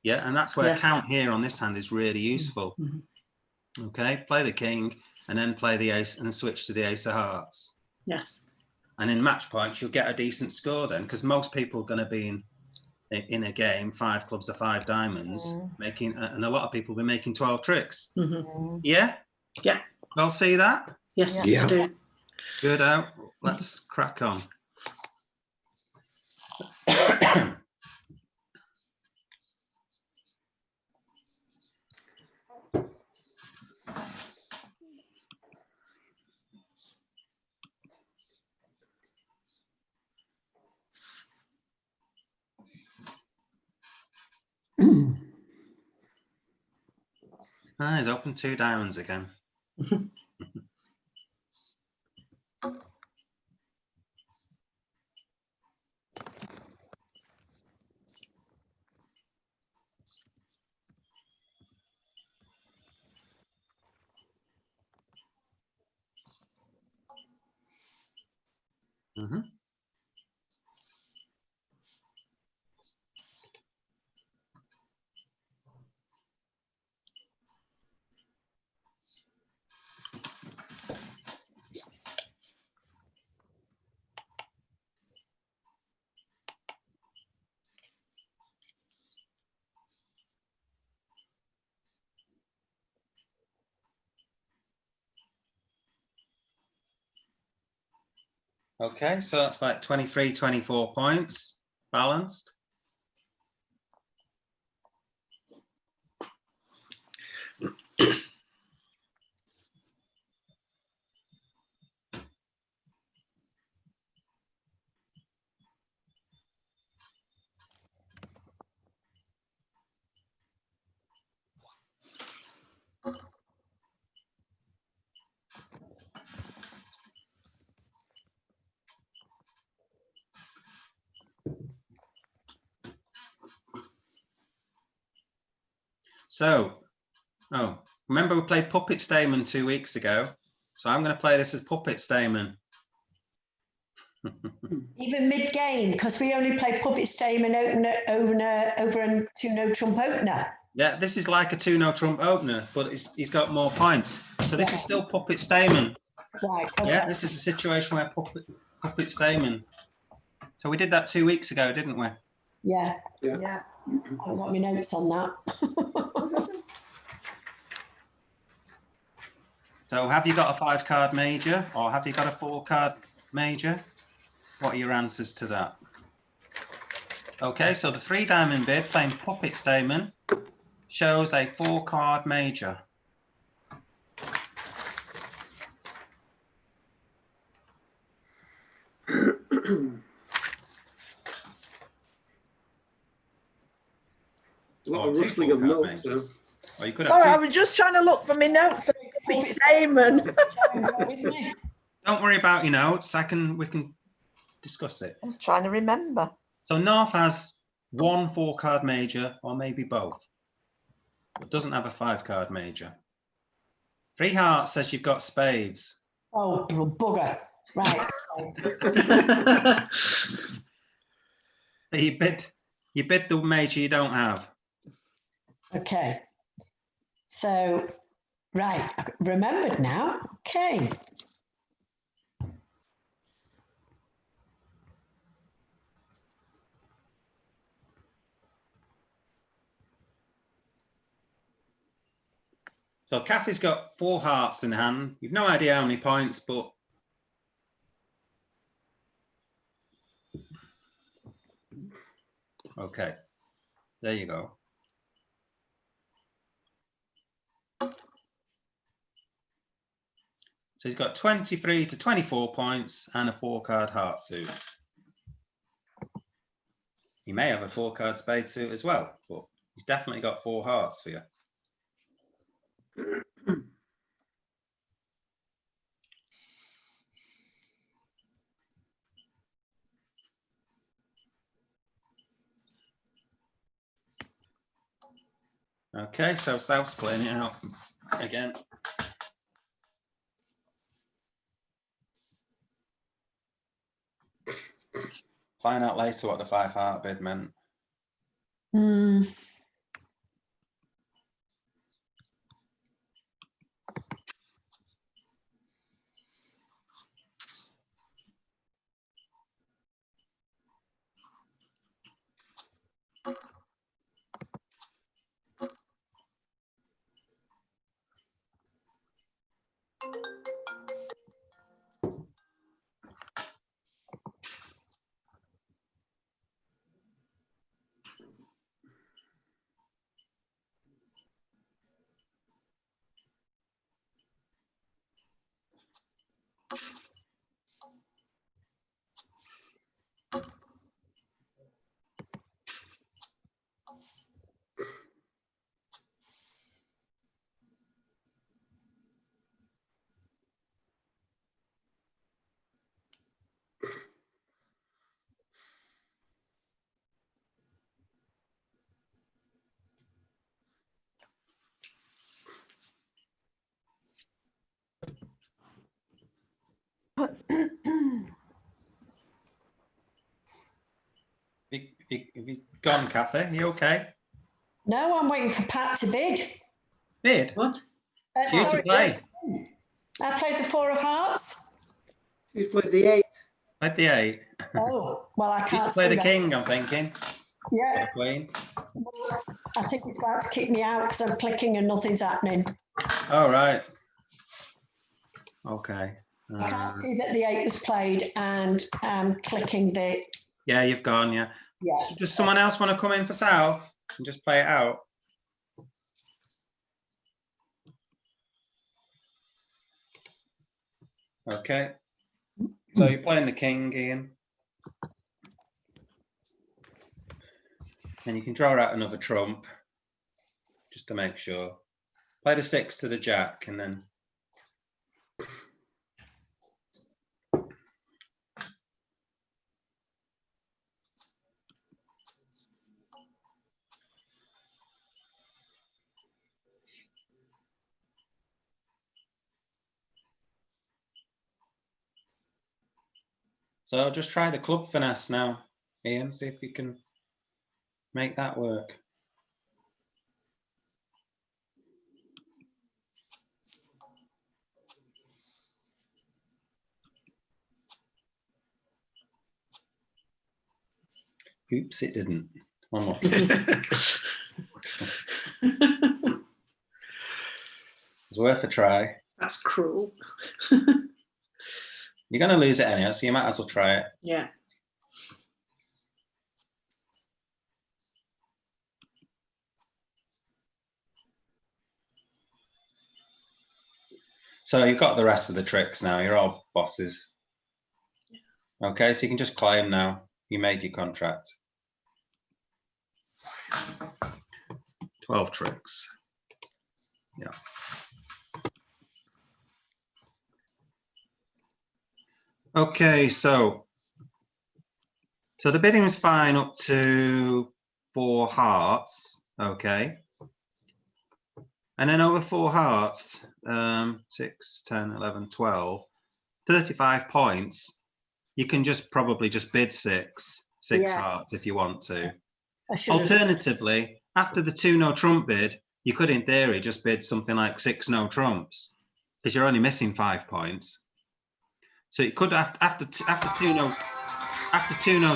Yeah, and that's where count here on this hand is really useful. Okay, play the king and then play the ace and then switch to the ace of hearts. Yes. And in match points, you'll get a decent score then, because most people are going to be in a game 5 clubs or 5 diamonds, making, and a lot of people will be making 12 tricks. Yeah. Yeah. I'll see that. Yes. Yeah. I do. Good out. Let's crack on. He's opened 2 diamonds again. Okay, so that's like 23, 24 points balanced. So, remember we played Puppet Stamen 2 weeks ago? So I'm going to play this as puppet Stayman. Even mid-game, because we only play puppet Stayman over a 2-no trump opener. Yeah, this is like a 2-no trump opener, but he's got more points. So this is still puppet Stayman. Right. Okay. Yeah, this is the situation where puppet Stayman. So we did that 2 weeks ago, didn't we? Yeah. Yeah. I haven't got my notes on that. So have you got a 5-card major or have you got a 4-card major? What are your answers to that? Okay, so the 3-diamond bid playing puppet Stayman shows a 4-card major. A lot of rustling of notes. Or you could Sorry, I have was just trying to look for my notes. So it could be Stayman. Don't worry about your notes. We can discuss it. I was trying to remember. So North has 1 4-card major or maybe both, but doesn't have a 5-card major. 3 Hearts says you've got spades. Oh, bugger. Right. You bid the major you don't have. Okay. So, right, I remembered now. Okay. So Kathy's got 4 hearts in hand. You've no idea how many points, but okay, there you go. So he's got 23 to 24 points and a 4-card heart suit. He may have a 4-card spade suit as well, but he's definitely got 4 hearts for you. Okay, so South's playing it out again. Find out later what the 5-heart bid meant. Have you gone, Kathy? Are you okay? No, I'm waiting for Pat to bid. Bid? What? You to play. I played the 4 of hearts. She's played the 8. Played the 8. Oh, well, I You can't play see the that. king, I'm thinking. Yeah. The queen. I think it's about to kick me out because I'm clicking and nothing's happening. All right. Okay. I can't see that the 8 was played and clicking the... Yeah, you've gone, yeah. Yeah. So does someone else want to come in for South and just play it out? Okay. So you're playing the king, Ian. And you can draw out another trump, just to make sure. Play the 6 to the jack and then... So just try the club finesse now, Ian, see if you can make that work. Oops, it didn't. One more. It's worth a try. That's cruel. You're going to lose it anyhow, so you might as well try it. Yeah. So you've got the rest of the tricks now. You're all bosses. Okay, so you can just claim now. You made your contract. 12 tricks. Yeah. Okay, so the bidding is fine up to 4 hearts. Okay. And then over 4 hearts, 6, 10, 11, 12, 35 points. You can just probably just bid six hearts if you want to. Alternatively, after the 2 no trump bid, you could in theory just bid something like 6 no trumps because you're only missing 5 points. So you could after 2 no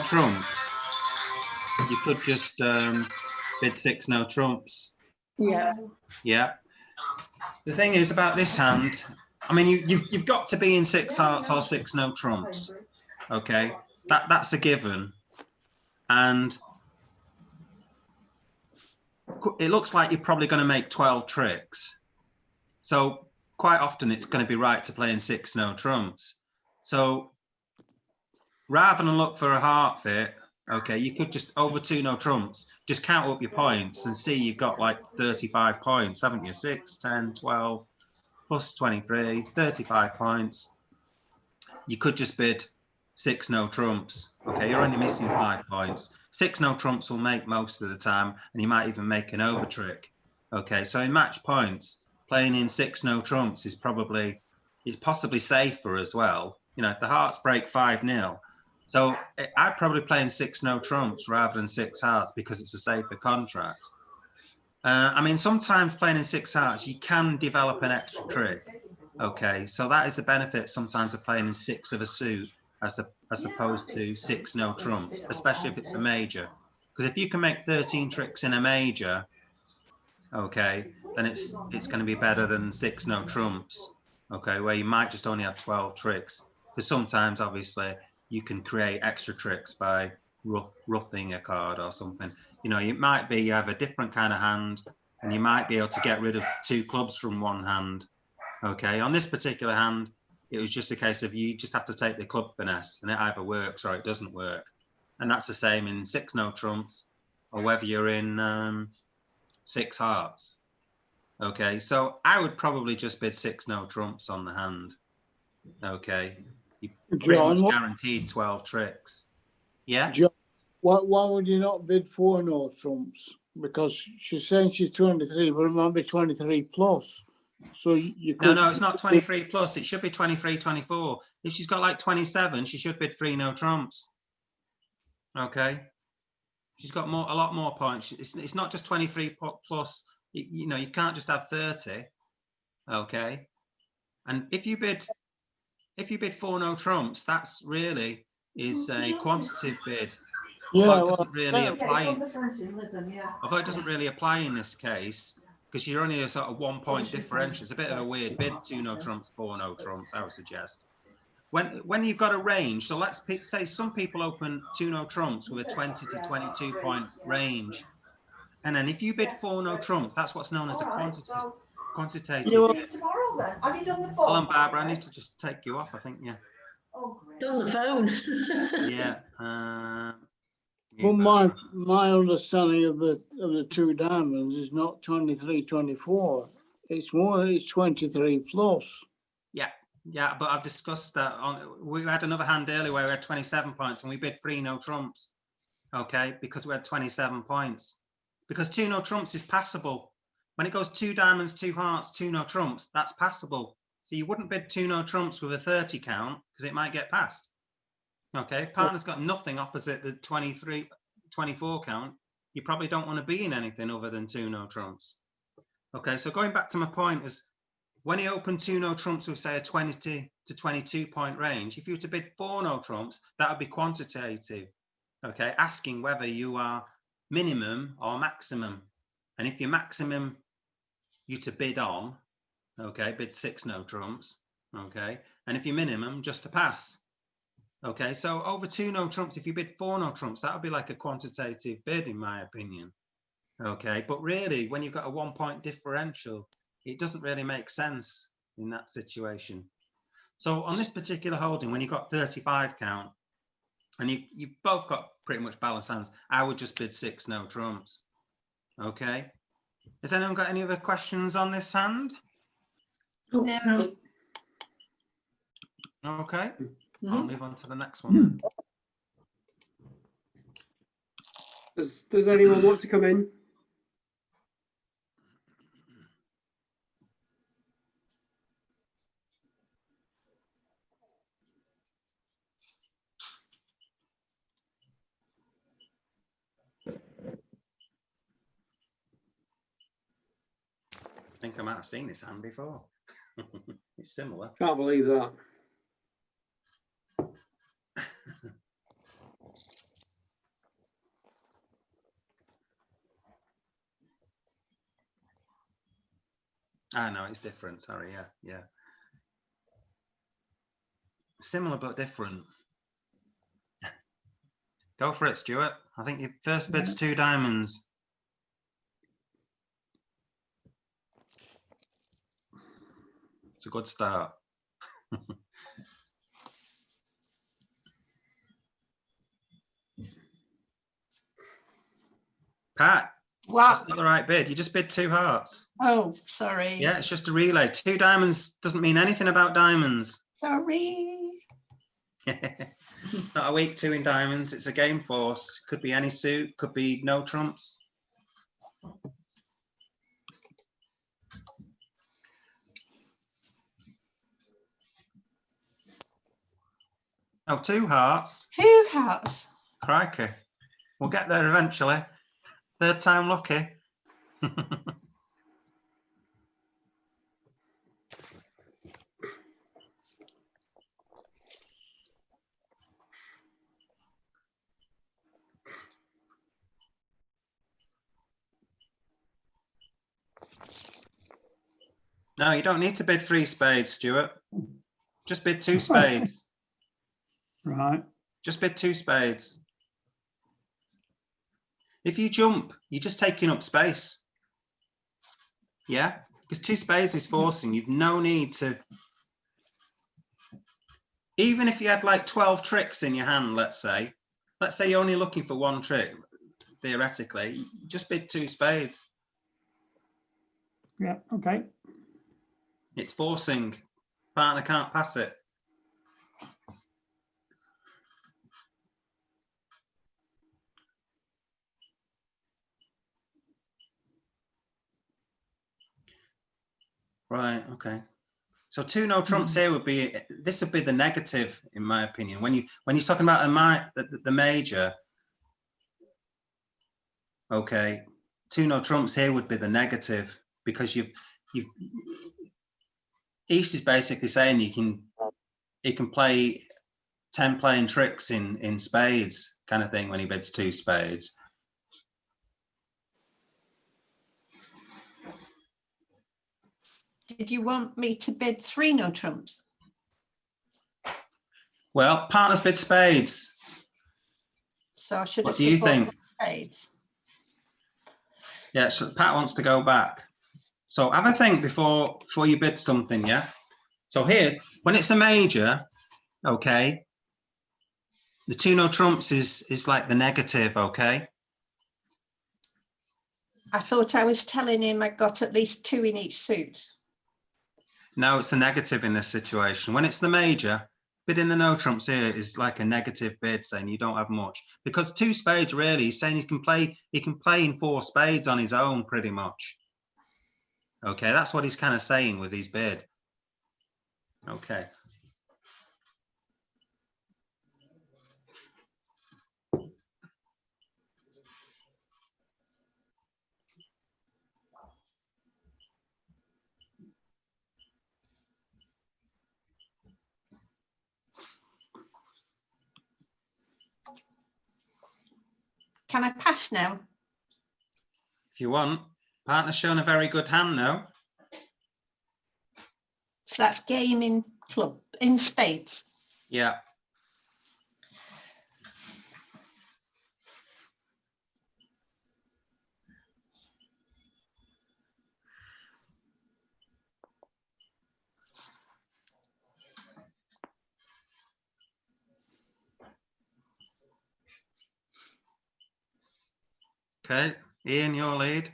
trumps, you could just bid 6 no trumps. Yeah. Yeah. The thing is about this hand, I mean, you've got to be in 6 hearts or 6 no trumps. Okay, that's a given, and it looks like you're probably going to make 12 tricks. So quite often it's going to be right to play in 6 no trumps. So rather than look for a heart fit, okay, you could just over 2 no trumps, just count up your points and see you've got like 35 points, haven't you? 6, 10, 12, plus 23, 35 points. You could just bid 6 no trumps. Okay, you're only missing 5 points. 6 no trumps will make most of the time, and you might even make an over trick. Okay, so in match points, playing in 6 no trumps is possibly safer as well. You know, if the hearts break 5-0, so I'd probably play in 6 no trumps rather than 6 hearts because it's a safer contract. I mean, sometimes playing in 6 hearts, you can develop an extra trick. Okay, so that is the benefit sometimes of playing in 6 of a suit as opposed to 6 no trumps, especially if it's a major. Because if you can make 13 tricks in a major, okay, then it's going to be better than 6 no trumps, okay, where you might just only have 12 tricks. Because sometimes, obviously, you can create extra tricks by roughing a card or something. You know, you have a different kind of hand, and you might be able to get rid of 2 clubs from one hand. Okay, on this particular hand, it was just a case of you just have to take the club finesse, and it either works or it doesn't work. And that's the same in 6 no trumps, or whether you're in 6 hearts. Okay, so I would probably just bid 6 no trumps on the hand. Okay, you pretty much guaranteed 12 tricks. Yeah. John, why would you not bid 4 no trumps? Because she's saying she's 23, but it might be 23 plus. So you could. No, it's not 23 plus. It should be 23, 24. If she's got like 27, she should bid 3 no trumps. Okay. She's got a lot more points. It's not just 23 plus. You know, you can't just have 30. Okay. And if you bid 4 no trumps, that's really is a quantitative bid. Yeah, although it doesn't really apply. Although it doesn't really apply in this case, because you're only a sort of 1 point differential. It's a bit of a weird bid, 2 no trumps, 4 no trumps, I would suggest. When you've got a range, so let's say some people open 2 no trumps with a 20 to 22 point range. And then if you bid 4 no trumps, that's what's known as a quantitative. Tomorrow then. Have you done the phone? Hold on, Barbara, I need to just take you off, I think, yeah. Oh, great. It's on the phone. Yeah. But my understanding of the 2 diamonds is not 23, 24. It's 23 plus. Yeah, but I've discussed that. We had another hand earlier where we had 27 points and we bid 3 no trumps. Okay, because we had 27 points. Because 2 no trumps is passable. When it goes 2 diamonds, 2 hearts, 2 no trumps, that's passable. So you wouldn't bid 2 no trumps with a 30 count because it might get passed. Okay, if partner's got nothing opposite the 23, 24 count, you probably don't want to be in anything other than 2 no trumps. Okay, so going back to my point is, when he opened 2 no trumps with say a 20 to 22 point range, if you were to bid 4 no trumps, that would be quantitative. Okay, asking whether you are minimum or maximum. And if you're maximum, you to bid on, okay, bid 6 no trumps, okay. And if you're minimum, just to pass. Okay, so over 2 no trumps, if you bid 4 no trumps, that would be like a quantitative bid, in my opinion. Okay, but really, when you've got a 1 point differential, it doesn't really make sense in that situation. So on this particular holding, when you've got 35 count, and you've both got pretty much balanced hands, I would just bid 6 no trumps. Okay. Has anyone got any other questions on this hand? No. Okay. Mhm. I'll move on to the next one then. Does anyone want to come in? I think I might have seen this hand before. It's similar. Can't believe that. Ah, no, it's different. Sorry, yeah. Similar but different. Go for it, Stuart. I think your first bid's 2 diamonds. It's a good start. Pat, Wow. that's not the right bid. You just bid 2 hearts. Oh, sorry. Yeah, it's just a relay. 2 diamonds doesn't mean anything about diamonds. Sorry. It's not a weak 2 in diamonds. It's a game force. Could be any suit, could be no trumps. Oh, 2 hearts. 2 hearts. Crikey. We'll get there eventually. 3rd time lucky. No, you don't need to bid 3 spades, Stuart. Just bid 2 spades. Right. Just bid 2 spades. If you jump, you're just taking up space. Yeah, because 2 spades is forcing. You've no need to. Even if you had like 12 tricks in your hand, let's say you're only looking for 1 trick, theoretically, just bid 2 spades. Yeah, okay. It's forcing. Partner can't pass it. Right, okay. So 2 no trumps here would be, this would be the negative, in my opinion. When you're talking about the major, okay, 2 no trumps here would be the negative, because East is basically saying he can play 10 playing tricks in spades kind of thing when he bids 2 spades. Did you want me to bid 3 no trumps? Well, partners bid spades. So I should have What do you supported think? spades. Yeah, so Pat wants to go back. So have a think before you bid something, yeah? So here, when it's a major, okay, the 2 no trumps is like the negative, okay? I thought I was telling him I got at least 2 in each suit. No, it's a negative in this situation. When it's the major, bidding the no trumps here is like a negative bid, saying you don't have much. Because 2 spades, really, he's saying he can play in 4 spades on his own, pretty much. Okay, that's what he's kind of saying with his bid. Okay. Can I pass now? If you want. Partner's shown a very good hand now. So that's game in spades. Yeah. Okay, Ian, your lead.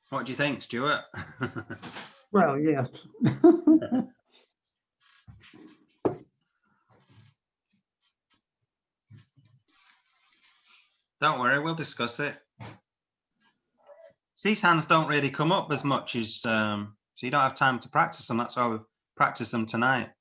What do you think, Stuart? Well, yes. Don't worry, we'll discuss it. These hands don't really come up as much as, so you don't have time to practice them. That's why we practice them tonight.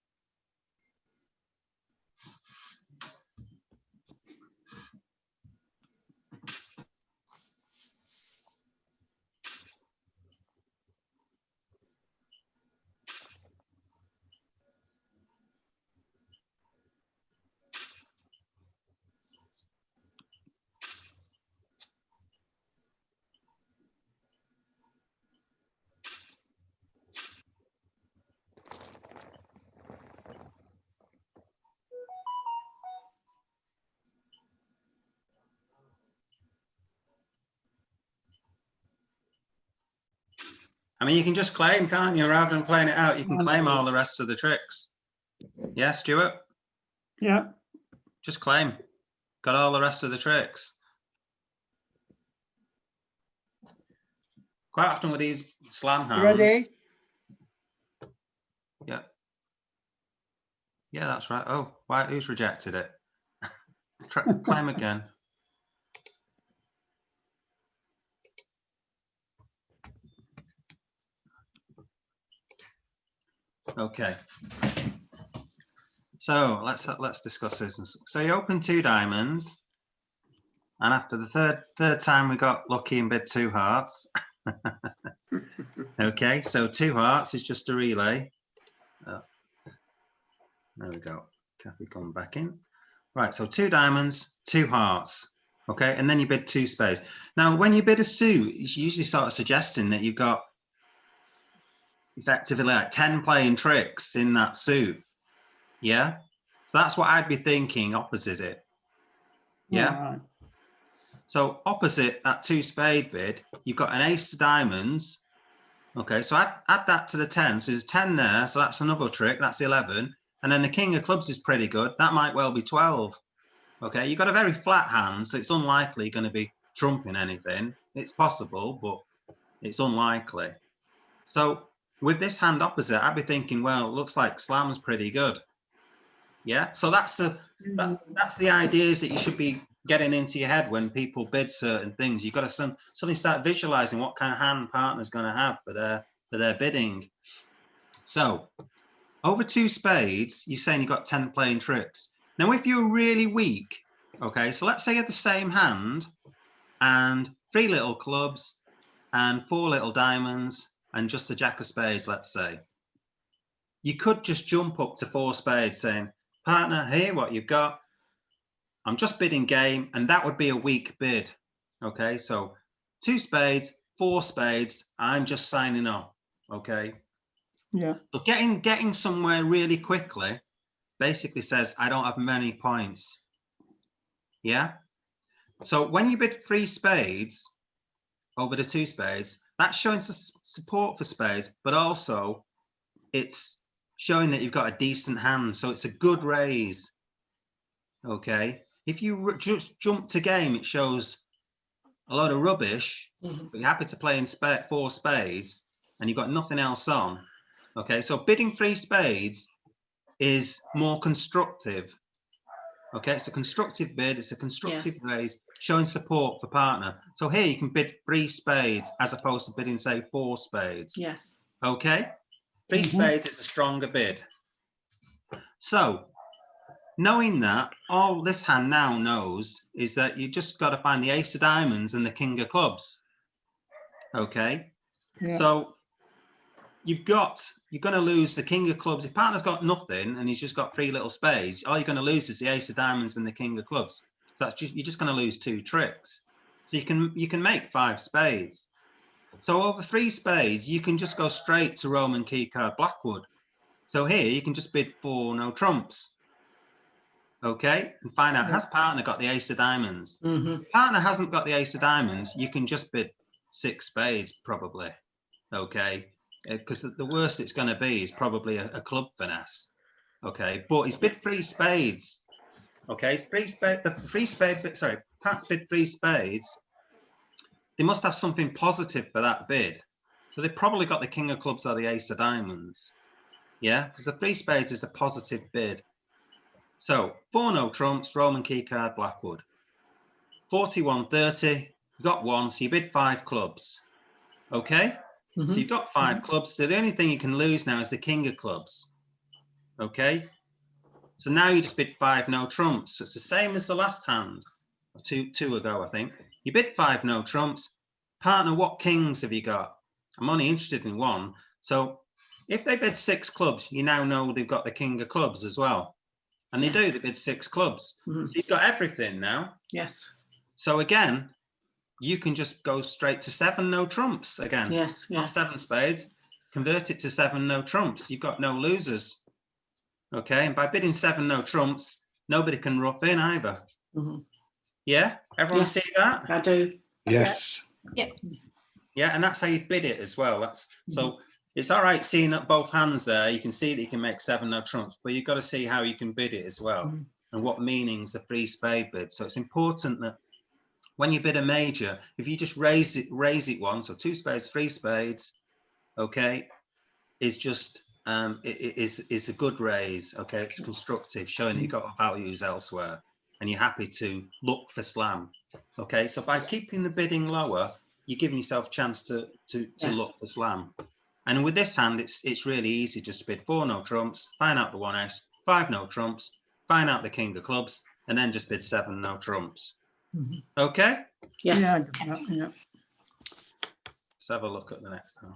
I mean, you can just claim, can't you? Rather than playing it out, you can claim all the rest of the tricks. Yeah, Stuart? Yeah. Just claim. Got all the rest of the tricks. Quite often with these slam hands. Ready? Yeah. Yeah, that's right. Oh, why? Who's rejected it? Claim again. Okay. So let's discuss this. So you open 2 diamonds, and after the third time we got lucky and bid 2 hearts. Okay, so 2 hearts is just a relay. There we go. Kathy coming back in. Right, so 2 diamonds, 2 hearts. Okay, and then you bid 2 spades. Now, when you bid a suit, it's usually sort of suggesting that you've got effectively like 10 playing tricks in that suit. Yeah, so that's what I'd be thinking opposite it. Yeah. Right. So opposite that 2 spade bid, you've got an ace of diamonds. Okay, so add that to the 10. So there's 10 there. So that's another trick. That's 11. And then the king of clubs is pretty good. That might well be 12. Okay, you've got a very flat hand, so it's unlikely going to be trumping anything. It's possible, but it's unlikely. So with this hand opposite, I'd be thinking, well, it looks like slam's pretty good. Yeah, so that's the ideas that you should be getting into your head when people bid certain things. You've got to suddenly start visualizing what kind of hand partner's going to have for their bidding. So over 2 spades, you're saying you've got 10 playing tricks. Now, if you're really weak, okay, so let's say you have the same hand and 3 little clubs and 4 little diamonds and just a jack of spades, let's say. You could just jump up to 4 spades saying, partner, here what you've got. I'm just bidding game, and that would be a weak bid. Okay, so 2 spades, 4 spades, I'm just signing off. Okay. Yeah. So getting somewhere really quickly basically says I don't have many points. Yeah. So when you bid 3 spades over the 2 spades, that's showing support for spades, but also it's showing that you've got a decent hand. So it's a good raise. Okay. If you just jump to game, it shows a lot of rubbish, but you're happy to play in 4 spades and you've got nothing else on. Okay. So bidding 3 spades is more constructive. Okay, it's a constructive bid, it's a constructive raise, showing support for partner. So here you can bid 3 spades as opposed to bidding, say, 4 spades. Yes. Okay, 3 spades is a stronger bid. So knowing that, all this hand now knows is that you just got to find the ace of diamonds and the king of clubs. Okay, Yeah. so you're going to lose the king of clubs. If partner's got nothing and he's just got 3 little spades, all you're going to lose is the ace of diamonds and the king of clubs. So that's just, you're just going to lose 2 tricks. So you can make 5 spades. So over 3 spades, you can just go straight to Roman keycard Blackwood. So here you can just bid 4 no trumps. Okay, and find out, has partner got the ace of diamonds? If partner hasn't got the ace of diamonds, you can just bid 6 spades probably. Okay, because the worst it's going to be is probably a club finesse. Okay, but he's bid 3 spades. Okay, part's bid 3 spades. They must have something positive for that bid. So they've probably got the king of clubs or the ace of diamonds. Yeah, because the 3 spades is a positive bid. So 4 no trumps, Roman keycard Blackwood. 41.30, you got 1, so you bid 5 clubs. Okay, so you've got 5 clubs. So the only thing you can lose now is the king of clubs. Okay, so now you just bid 5 no trumps. So it's the same as the last hand, two ago, I think. You bid 5 no trumps. Partner, what kings have you got? I'm only interested in 1. So if they bid 6 clubs, you now know they've got the king of clubs as well. And they do, they bid 6 clubs. So you've got everything now. Yes. So again, you can just go straight to 7 no trumps again. Yes. Not 7 spades, convert it to 7 no trumps. You've got no losers. Okay, and by bidding 7 no trumps, nobody can rough in either. Yeah, everyone see that? I do. Yes. Yep. Yeah, and that's how you bid it as well. That's so it's all right seeing up both hands there. You can see that you can make 7 no trumps, but you've got to see how you can bid it as well and what meanings the 3 spade bid. So it's important that when you bid a major, if you just raise it once, so 2 spades, 3 spades, okay, is just it is a good raise. Okay, it's constructive, showing that you've got values elsewhere and you're happy to look for slam. Okay, so by keeping the bidding lower, you're giving yourself a chance to look for slam. And with this hand, it's really easy. Just bid 4 no trumps, find out the 1 ace, 5 no trumps, find out the king of clubs, and then just bid 7 no trumps. Okay. Yes. Yeah. Let's have a look at the next hand.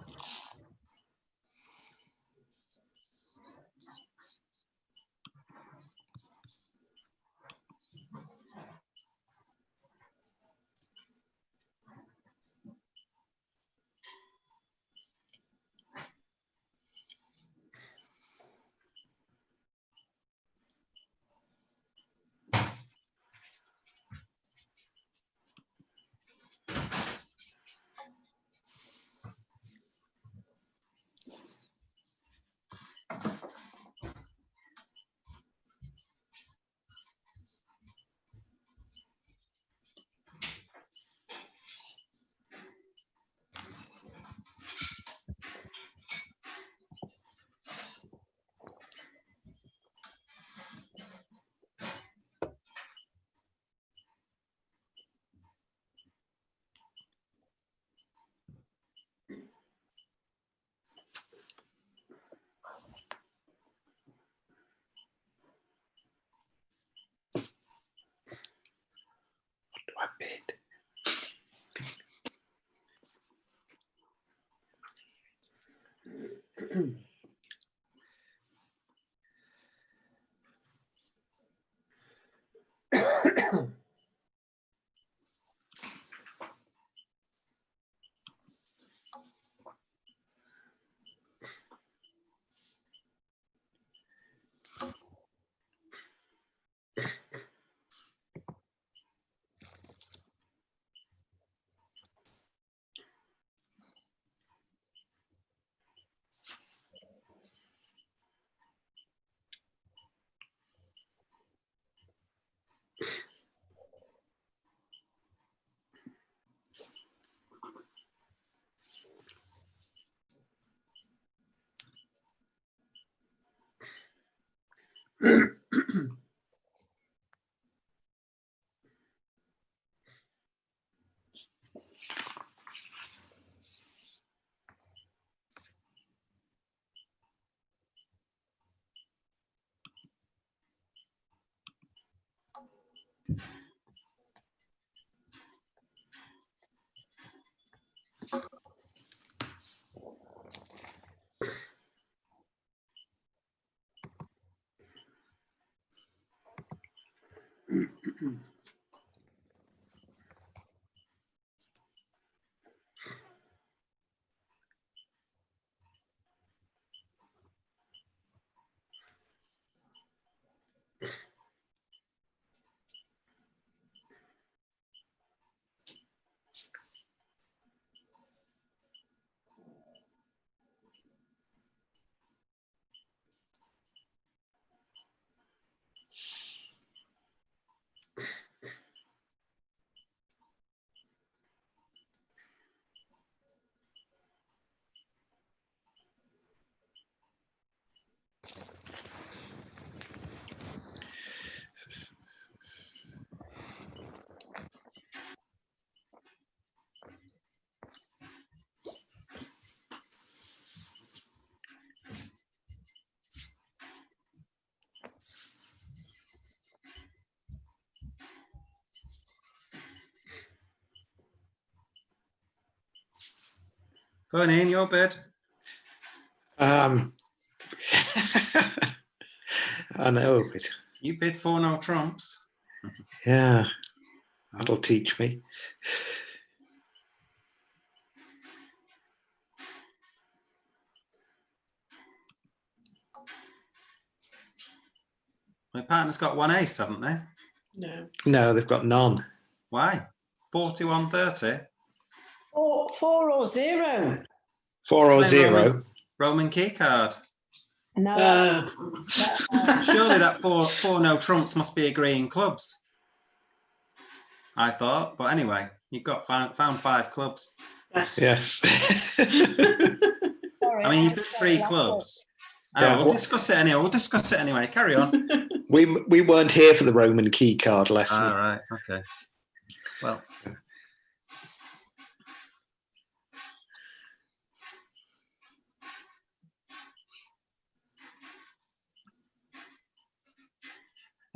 I bid. Go on, Ian, your bid. I know, but You bid 4 no trumps. yeah, that'll teach me. My partner's got 1 ace, haven't they? No. No, they've got none. Why? 41-30. 4 or 0. 4 or Playing 0. Roman key card. No. Surely that four no trumps must be agreeing clubs. I thought, but anyway, you've got found 5 clubs. Yes. Yes. Sorry, I mean, you've got 3 clubs. Oh, Yeah, we'll well- discuss it anyway. We'll discuss it anyway. Carry on. we weren't here for the Roman key card lesson. All right. Okay. Well.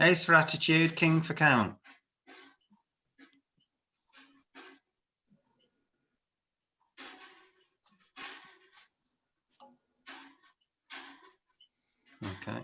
Ace for attitude, king for count. Okay.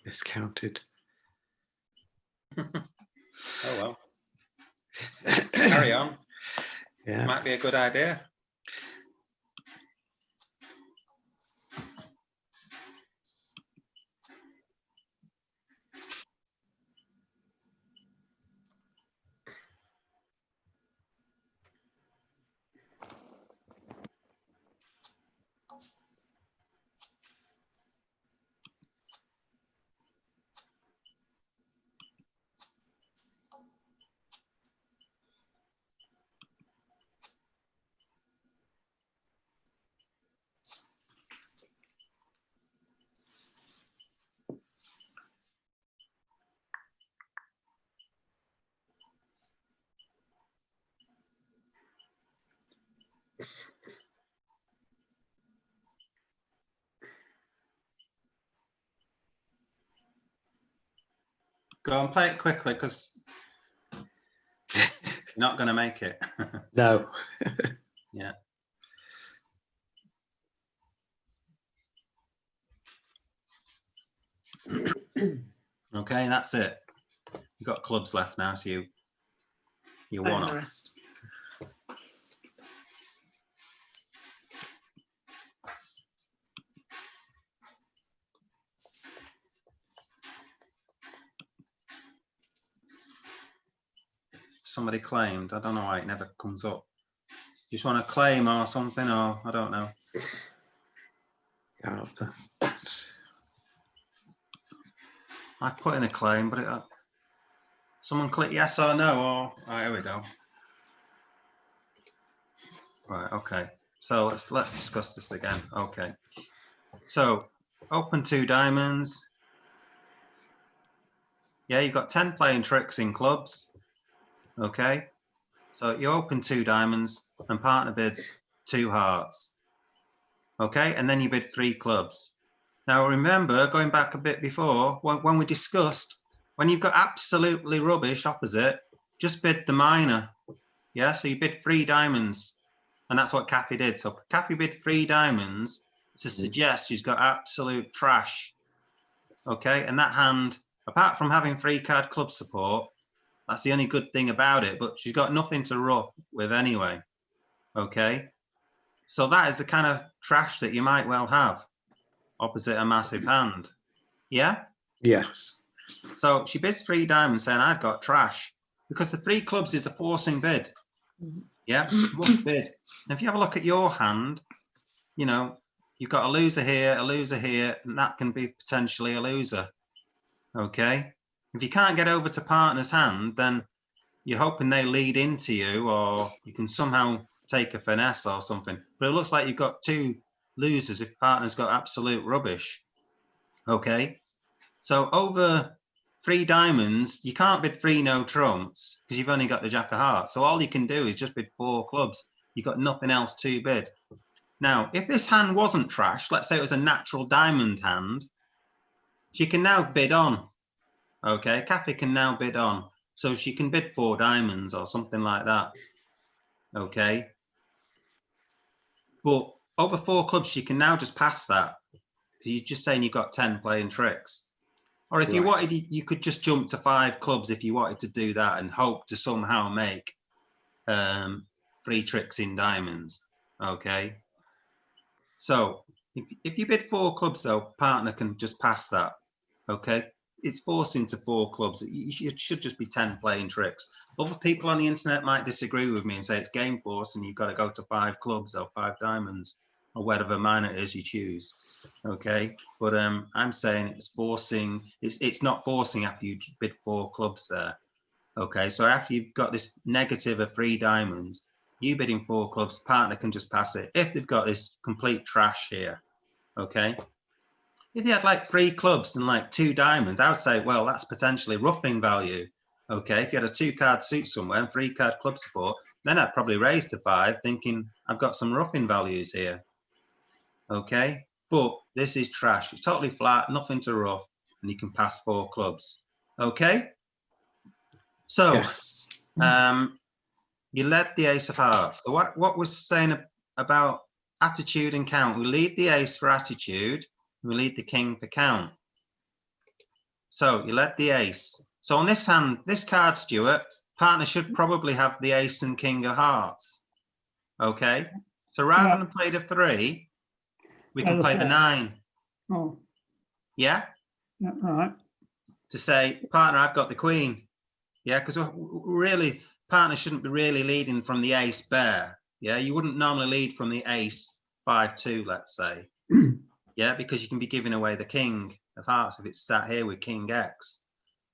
Miscounted. Oh well. Carry on. Yeah. Might be a good idea. Go and play it quickly because you're not going to make it. No. Yeah. Okay, that's it. You've got clubs left now, so you Playing won the off. rest. somebody claimed. I don't know why it never comes up. You just want to claim or something, or I don't know. Yeah, I put in a claim, but it, someone click yes or no, or all right, here we go. Right, okay. So let's discuss this again. Okay. So open 2 diamonds. Yeah, you've got 10 playing tricks in clubs. Okay. So you open 2 diamonds and partner bids 2 hearts. Okay, and then you bid 3 clubs. Now remember, going back a bit before, when we discussed, when you've got absolutely rubbish opposite, just bid the minor. Yeah, so you bid 3 diamonds, and that's what Kathy did. So Kathy bid 3 diamonds to suggest she's got absolute trash. Okay, and that hand, apart from having 3 card club support, that's the only good thing about it, but she's got nothing to rough with anyway. Okay, so that is the kind of trash that you might well have opposite a massive hand. Yeah? yes. So she bids 3 diamonds saying, I've got trash, because the 3 clubs is a forcing bid. Yeah, must bid. And if you have a look at your hand, you know, you've got a loser here, and that can be potentially a loser. Okay. If you can't get over to partner's hand, then you're hoping they lead into you, or you can somehow take a finesse or something. But it looks like you've got 2 losers if partner's got absolute rubbish. Okay. So over 3 diamonds, you can't bid 3 no trumps because you've only got the jack of hearts. So all you can do is just bid 4 clubs. You've got nothing else to bid. Now, if this hand wasn't trash, let's say it was a natural diamond hand, she can now bid on. Okay, Kathy can now bid on. So she can bid 4 diamonds or something like that. Okay. But over 4 clubs, she can now just pass that. You're just saying you've got 10 playing tricks. Or if you wanted, you could just jump to 5 clubs if you wanted to do that and hope to somehow make 3 tricks in diamonds. Okay. So if you bid 4 clubs, though, partner can just pass that. Okay. It's forcing to 4 clubs. It should just be 10 playing tricks. Other people on the internet might disagree with me and say it's game force and you've got to go to 5 clubs or 5 diamonds or whatever minor it is you choose. Okay, but I'm saying it's forcing. It's not forcing after you bid 4 clubs there. Okay, so after you've got this negative of 3 diamonds, you bidding 4 clubs, partner can just pass it if they've got this complete trash here. Okay, if you had like 3 clubs and like 2 diamonds, I would say, well, that's potentially roughing value. Okay, if you had a 2 card suit somewhere and 3 card club support, then I'd probably raise to 5, thinking I've got some roughing values here. Okay. But this is trash. It's totally flat, nothing to rough, and you can pass 4 clubs. Okay. So, you led the ace of hearts. So what we're saying about attitude and count, we lead the ace for attitude, we lead the king for count. So you led the ace. So on this hand, this card, Stuart, partner should probably have the ace and king of hearts. Okay. So rather than play the 3, we can play the 9. Oh. Yeah? Yeah, right. To say, partner, I've got the queen. Yeah, because really, partner shouldn't be really leading from the ace bear. Yeah, you wouldn't normally lead from the ace 5-2, let's say. Yeah, because you can be giving away the king of hearts if it's sat here with king X.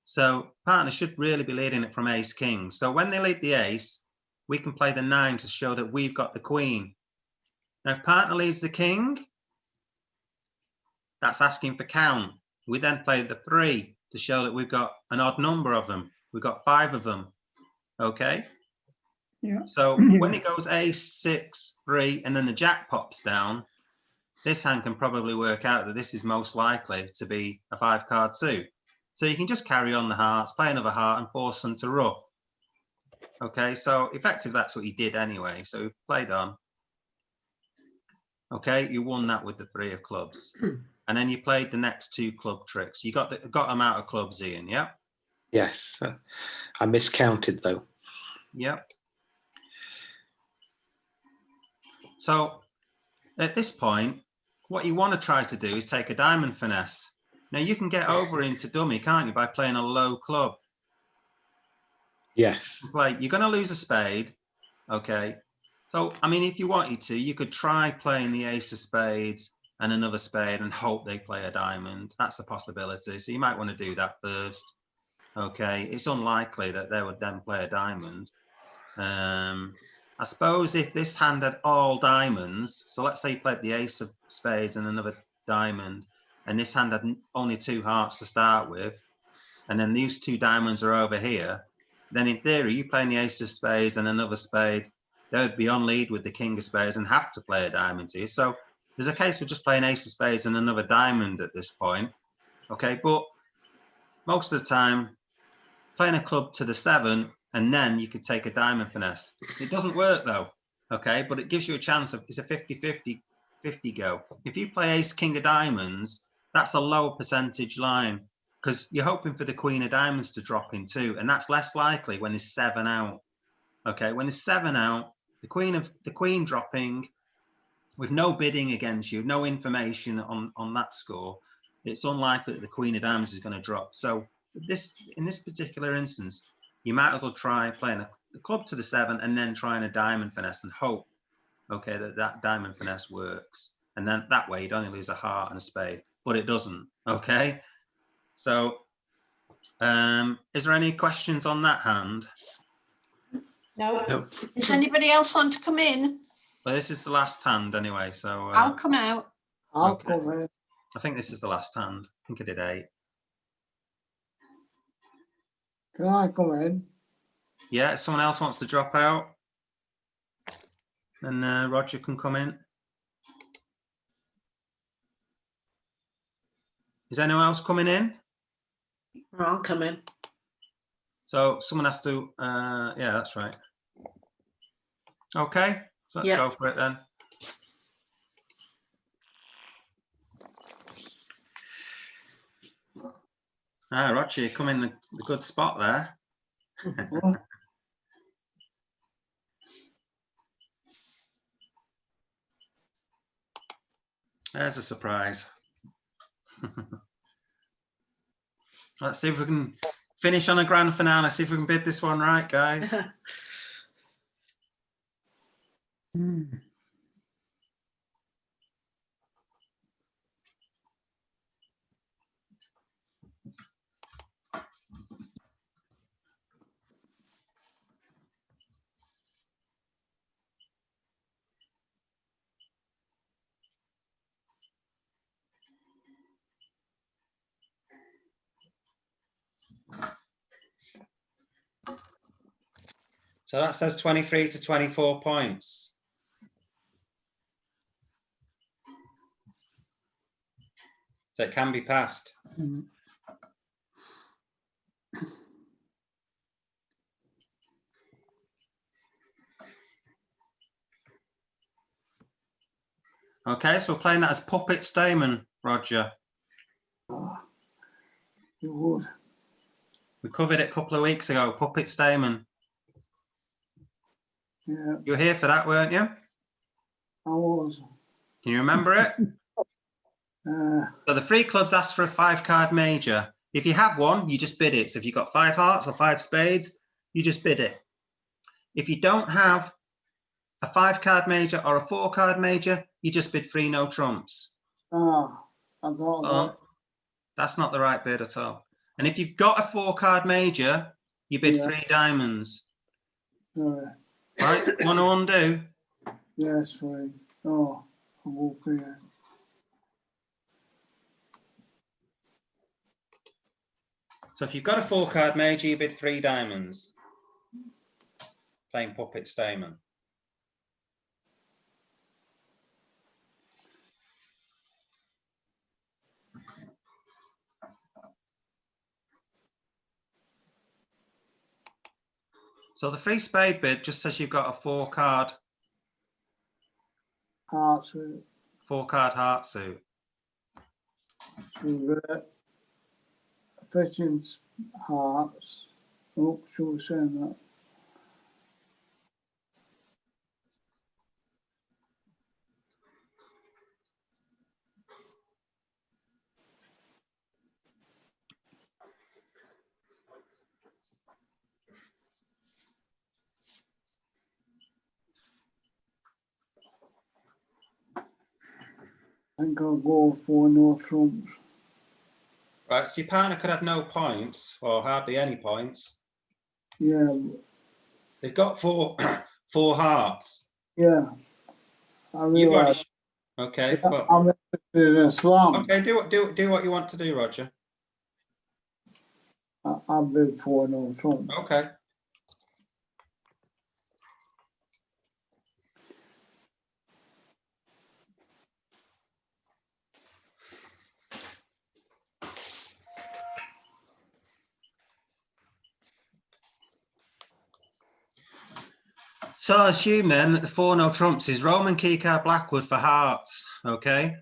So partner should really be leading it from ace king. So when they lead the ace, we can play the 9 to show that we've got the queen. Now, if partner leads the king, that's asking for count. We then play the 3 to show that we've got an odd number of them. We've got 5 of them. Okay. Yeah. So when it goes ace, 6, 3, and then the jack pops down, this hand can probably work out that this is most likely to be a 5 card suit. So you can just carry on the hearts, play another heart, and force them to rough. Okay. So effectively, that's what you did anyway. So we played on. Okay. You won that with the 3 of clubs. And then you played the next 2 club tricks. You got them out of clubs, Ian, yeah? Yes. I miscounted, though. Yep. So at this point, what you want to try to do is take a diamond finesse. Now, you can get over into dummy, can't you, by playing a low club? Yes. Play. You're going to lose a spade. Okay. So, I mean, if you wanted to, you could try playing the ace of spades and another spade and hope they play a diamond. That's a possibility. So you might want to do that first. Okay. It's unlikely that they would then play a diamond. I suppose if this hand had all diamonds, so let's say you played the ace of spades and another diamond, and this hand had only 2 hearts to start with, and then these 2 diamonds are over here, then in theory, you playing the ace of spades and another spade, they would be on lead with the king of spades and have to play a diamond to you. So there's a case of just playing ace of spades and another diamond at this point. Okay, but most of the time, playing a club to the 7, and then you could take a diamond finesse. It doesn't work though, okay? But it gives you a chance of, it's a 50-50 go. If you play ace, king of diamonds, that's a low percentage line because you're hoping for the queen of diamonds to drop in too, and that's less likely when there's 7 out. Okay, when there's 7 out, the queen dropping with no bidding against you, no information on that score, it's unlikely that the queen of diamonds is going to drop. So in this particular instance, you might as well try playing the club to the 7 and then trying a diamond finesse and hope, okay, that diamond finesse works. And then that way you'd only lose a heart and a spade, but it doesn't, okay? So is there any questions on that hand? No. Does anybody else want to come in? Well, this is the last hand anyway, so I'll come out. I'll okay. come in. I think this is the last hand. I think I did 8. Can I come in? Yeah, if someone else wants to drop out, then Roger can come in. Is anyone else coming in? I'll come in. So someone has to, yeah, that's right. Okay, so let's go for it then. Ah, Roger, you come in the good spot there. There's a surprise. Let's see if we can finish on a grand finale. See if we can bid this one right, guys. So that says 23 to 24 points. So it can be passed. Okay, so we're playing that as Puppet Stamen, Roger. You would. We covered it a couple of weeks ago, Puppet Stamen. Yeah, You were here for that, weren't you? I was. Can you remember it? So the 3 clubs ask for a 5-card major. If you have one, you just bid it. So if you've got 5 hearts or 5 spades, you just bid it. If you don't have a 5-card major or a 4-card major, you just bid 3 no trumps. I thought that. That's not the right bid at all. And if you've got a 4-card major, you bid 3 diamonds. Right? Want to undo? Yes, fine. Oh, I'm okay. So if you've got a 4-card major, you bid 3 diamonds. Playing Puppet Stamen. So the 3 spade bid just says you've got a 4-card Heart suit. 4-card heart suit. Fitting hearts. Oh, should we say that? think I'll go for no trumps. Right, so your partner could have no points or hardly any points. Yeah, They've got four hearts. yeah. I You've already. realise. Okay, Yeah, well, I'm interested in slam. okay, do what you want to do, Roger. I've been for no trumps. Okay. So I assume then that the 4 no trumps is Roman keycard Blackwood for hearts. Okay.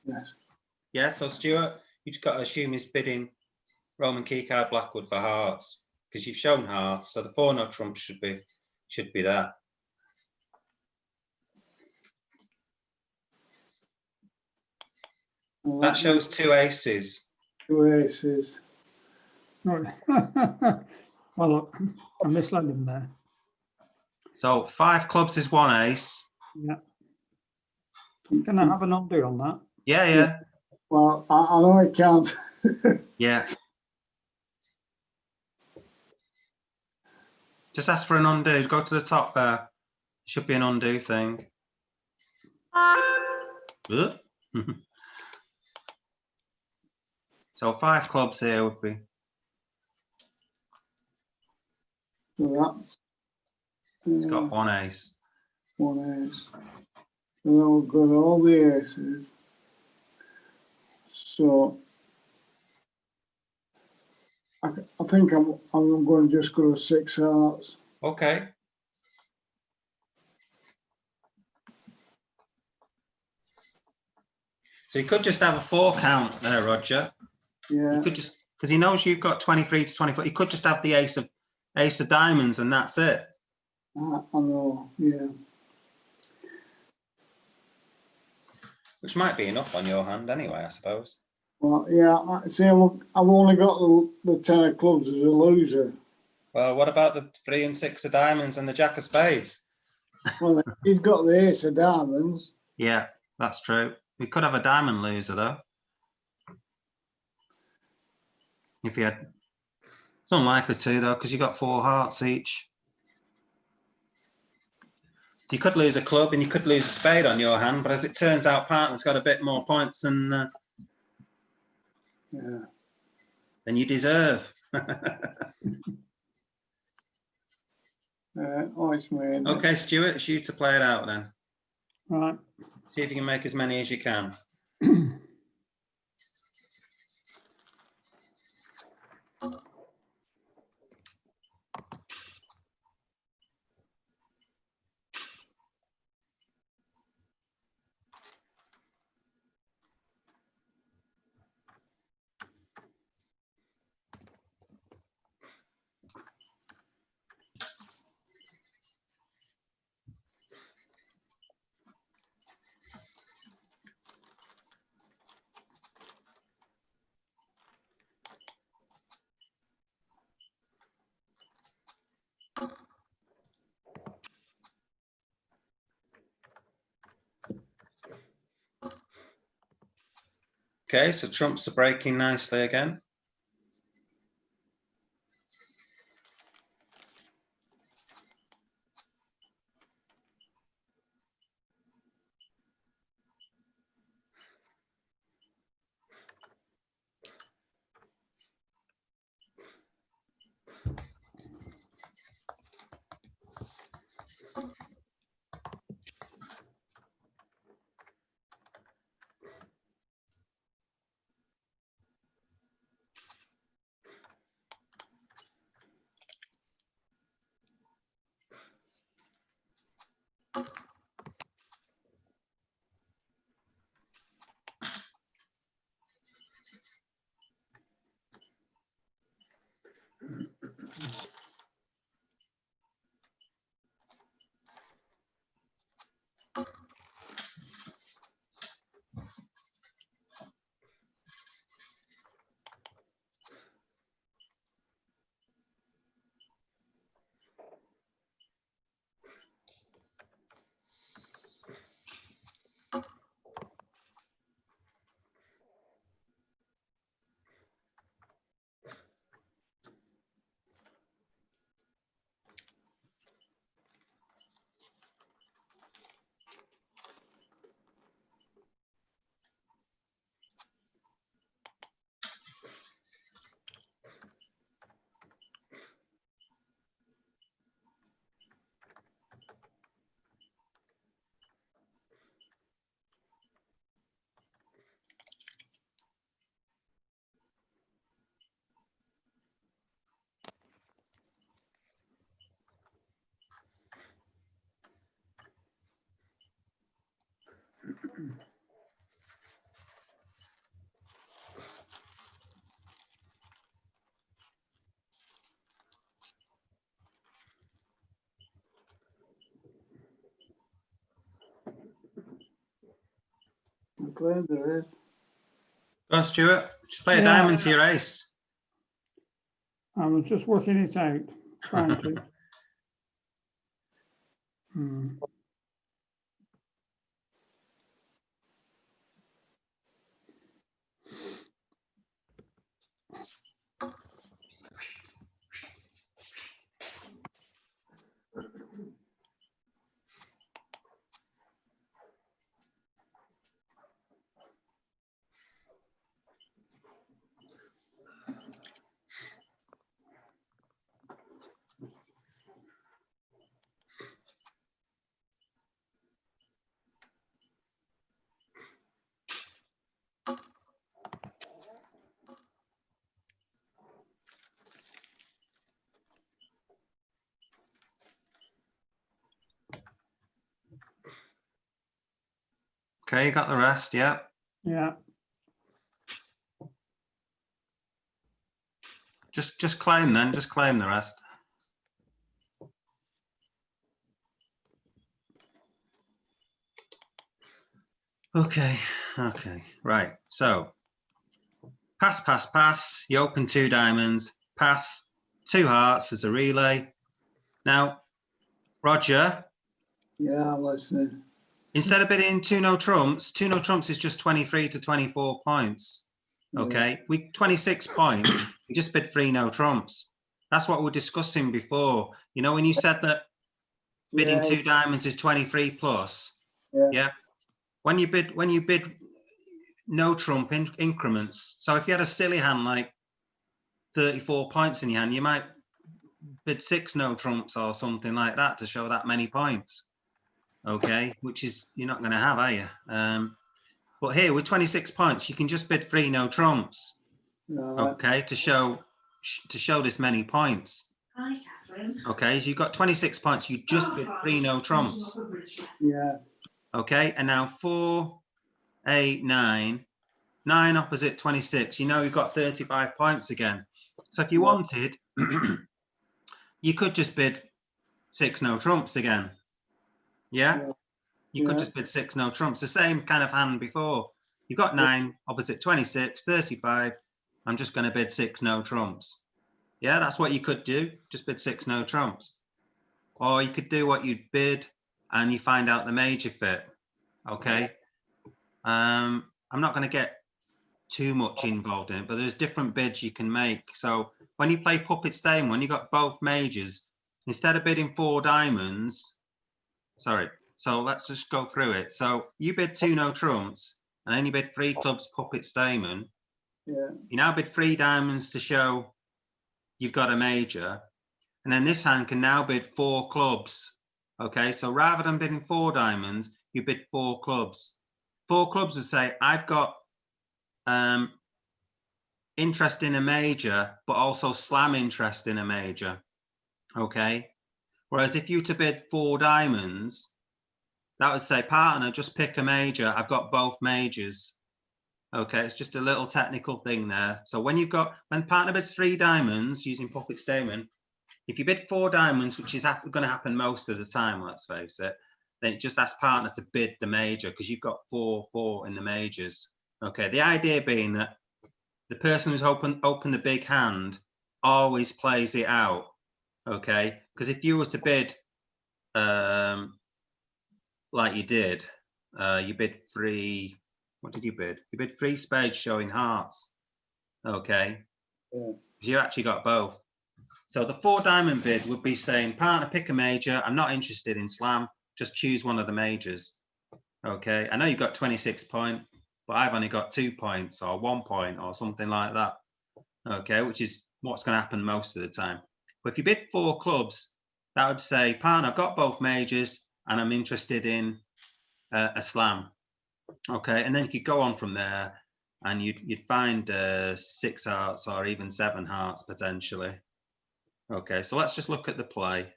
Yes. Yeah. So Stuart, you just got to assume he's bidding Roman keycard Blackwood for hearts because you've shown hearts. So the 4 no trumps should be that. Well, That shows 2 aces. 2 aces. Well, look, I misled him there. So 5 clubs is 1 ace. Yeah. Can I have an undo on that? Yeah, yeah, Well, I know it can't. yeah. Just ask for an undo. Go to the top there. Should be an undo thing. So 5 clubs here would be. So that's It's got 1 ace. 1 ace. And then we've got all the aces. So I think I'm going to just go to 6 hearts. Okay. So you could just have a 4 count there, Roger. Yeah. You could just, because he knows you've got 23 to 24. You could just have the ace of diamonds and that's it. I know. Yeah. Which might be enough on your hand anyway, I suppose. Well, yeah. See, I've only got the 10 of clubs as a loser. Well, what about the 3 and 6 of diamonds and the jack of spades? Well, he's got the ace of diamonds. Yeah, that's true. We could have a diamond loser though. If he had, it's unlikely to though, because you got 4 hearts each. You could lose a club and you could lose a spade on your hand, but as it turns out, partner's got a bit more points than you deserve. Oh, it's made. Okay, Stuart, it's you to play it out then. Right. See if you can make as many as you can. Okay, so trumps are breaking nicely again. I'm glad there is. Go on, Stuart. Just play a Yeah. diamond to your ace. I was just working it out, trying to. Hmm. Okay, you got the rest, yeah. Yeah. Just claim then, just claim the rest. Okay, okay, right. So pass, pass, pass. You open 2 diamonds, pass 2 hearts as a relay. Now, Roger, Yeah, I'm listening. instead of bidding 2 no trumps is just 23 to 24 points. Okay, we 26 points, we just bid 3 no trumps. That's what we were discussing before. You know, when you said that bidding 2 diamonds is 23 plus. Yeah. When you bid no trump increments. So if you had a silly hand like 34 points in your hand, you might bid 6 no trumps or something like that to show that many points. Okay, which is you're not going to have, are you? But here with 26 points, you can just bid 3 no trumps. Okay, to show this many points. Hi, Catherine. Okay, so you've got 26 points. You just bid 3 no trumps. Yeah. Okay, and now 4, 8, 9. 9 opposite 26. You know you've got 35 points again. So if you wanted, you could just bid 6 no trumps again. Yeah? You could just bid 6 no trumps. The same kind of hand before. You've got 9 opposite 26, 35. I'm just going to bid 6 no trumps. Yeah, that's what you could do. Just bid 6 no trumps. Or you could do what you'd bid and you find out the major fit. Okay. I'm not going to get too much involved in it, but there's different bids you can make. So when you play Puppet Staying, when you got both majors, instead of bidding 4 diamonds, sorry, so let's just go through it. So you bid 2 no trumps and then you bid 3 clubs Puppet Stayman. Yeah. You now bid 3 diamonds to show you've got a major, and then this hand can now bid 4 clubs. Okay, so rather than bidding 4 diamonds, you bid 4 clubs. 4 clubs would say, I've got interest in a major, but also slam interest in a major. Okay. Whereas if you to bid 4 diamonds, that would say, partner, just pick a major. I've got both majors. Okay. It's just a little technical thing there. So when partner bids 3 diamonds using Puppet Stayman, if you bid 4 diamonds, which is going to happen most of the time, let's face it, then just ask partner to bid the major because you've got 4 in the majors. Okay. The idea being that the person who's opened the big hand always plays it out. Okay. Because if you were to bid like you did, you bid 3, what did you bid? You bid 3 spades showing hearts. Okay. Yeah. You actually got both. So the 4 diamond bid would be saying, partner, pick a major. I'm not interested in slam. Just choose one of the majors. Okay. I know you've got 26 points, but I've only got 2 points or 1 point or something like that. Okay. Which is what's going to happen most of the time. But if you bid 4 clubs, that would say, partner, I've got both majors and I'm interested in a slam. Okay. And then you could go on from there and you'd find 6 hearts or even 7 hearts potentially. Okay, so let's just look at the play.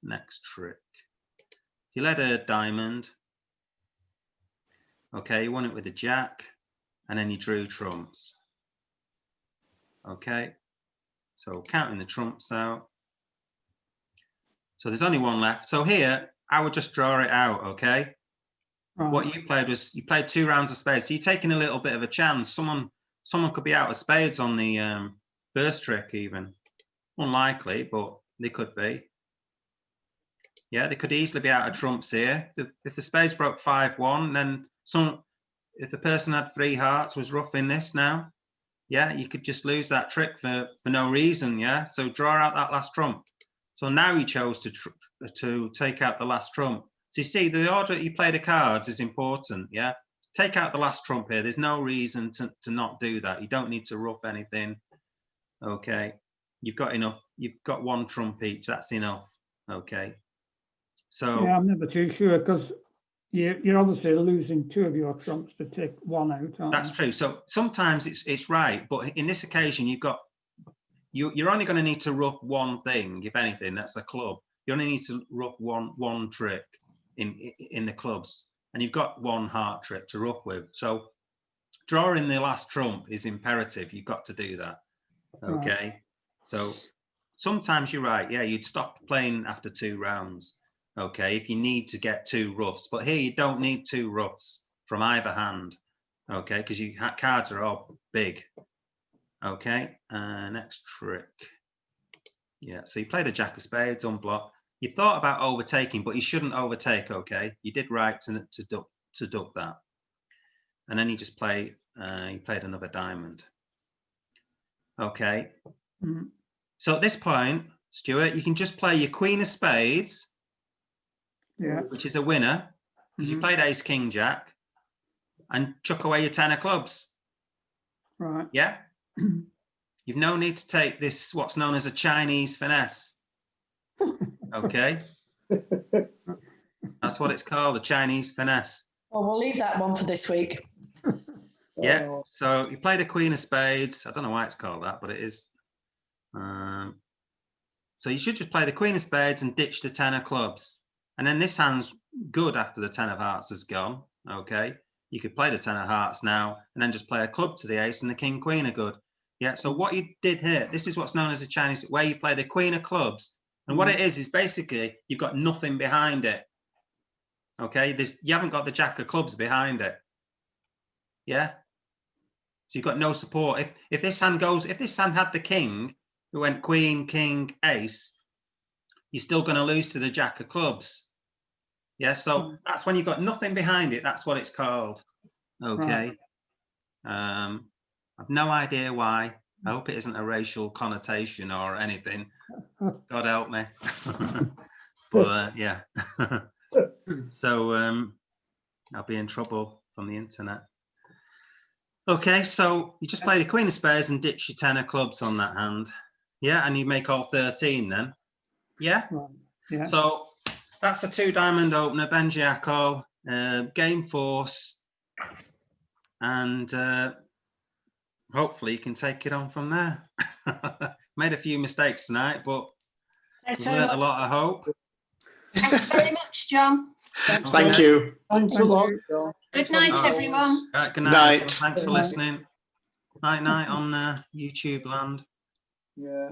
Next trick. You led a diamond. Okay, you won it with a jack, and then you drew trumps. Okay, so counting the trumps out. So there's only one left. So here, I would just draw it out, okay? Right. What you played was, you played 2 rounds of spades. So you're taking a little bit of a chance. Someone could be out of spades on the first trick even. Unlikely, but they could be. Yeah, they could easily be out of trumps here. If the spades broke 5-1, then if the person had 3 hearts, was roughing this now, yeah, you could just lose that trick for no reason, yeah? So draw out that last trump. So now he chose to take out the last trump. So you see, the order that you play the cards is important, yeah? Take out the last trump here. There's no reason to not do that. You don't need to rough anything, okay? You've got enough. You've got 1 trump each. That's enough, okay? So Yeah, I'm never too sure because you're obviously losing 2 of your trumps to take 1 out, aren't that's you? true. So sometimes it's right, but in this occasion, you're only going to need to rough 1 thing, if anything. That's a club. You only need to rough one trick in the clubs, and you've got 1 heart trick to rough with. So drawing the last trump is imperative. You've got to do that. Okay. Right. So sometimes you're right. Yeah, you'd stop playing after 2 rounds. Okay, if you need to get 2 roughs, but here you don't need 2 roughs from either hand. Okay, because your cards are all big. Okay, next trick. Yeah, so you played a jack of spades unblocked. You thought about overtaking, but you shouldn't overtake. Okay, you did right to duck that, and then you just played another diamond. Okay, so at this point, Stuart, you can just play your queen of spades, yeah, which is a winner because you played ace king jack, and chuck away your 10 of clubs. right. Yeah. You've no need to take this, what's known as a Chinese finesse. Okay. That's what it's called, the Chinese finesse. Well, we'll leave that one for this week. Yeah. So you played a queen of spades. I don't know why it's called that, but it is. So you should just play the queen of spades and ditch the 10 of clubs. And then this hand's good after the 10 of hearts has gone. Okay. You could play the 10 of hearts now and then just play a club to the ace, and the king queen are good. Yeah, so what you did here, this is what's known as a Chinese, where you play the queen of clubs. And what it is basically, you've got nothing behind it. Okay, you haven't got the jack of clubs behind it. Yeah? So you've got no support. If this hand had the king, who went queen, king, ace, you're still going to lose to the jack of clubs. Yeah, so that's when you've got nothing behind it. That's what it's called. Okay. Right. I've no idea why. I hope it isn't a racial connotation or anything. God help me. But yeah. So I'll be in trouble from the internet. Okay, so you just play the queen of spades and ditch your 10 of clubs on that hand. Yeah, and you make all 13 then. Yeah? Yeah. So that's a 2 diamond opener, Benji Akol, game force. And hopefully you can take it on from there. Made a few mistakes tonight, but we've learned a lot, I hope. Thanks very much, John. Thank you. Thanks a lot, John. Good night, everyone. Right, good night. Thanks for listening. Night on YouTube land. Yeah.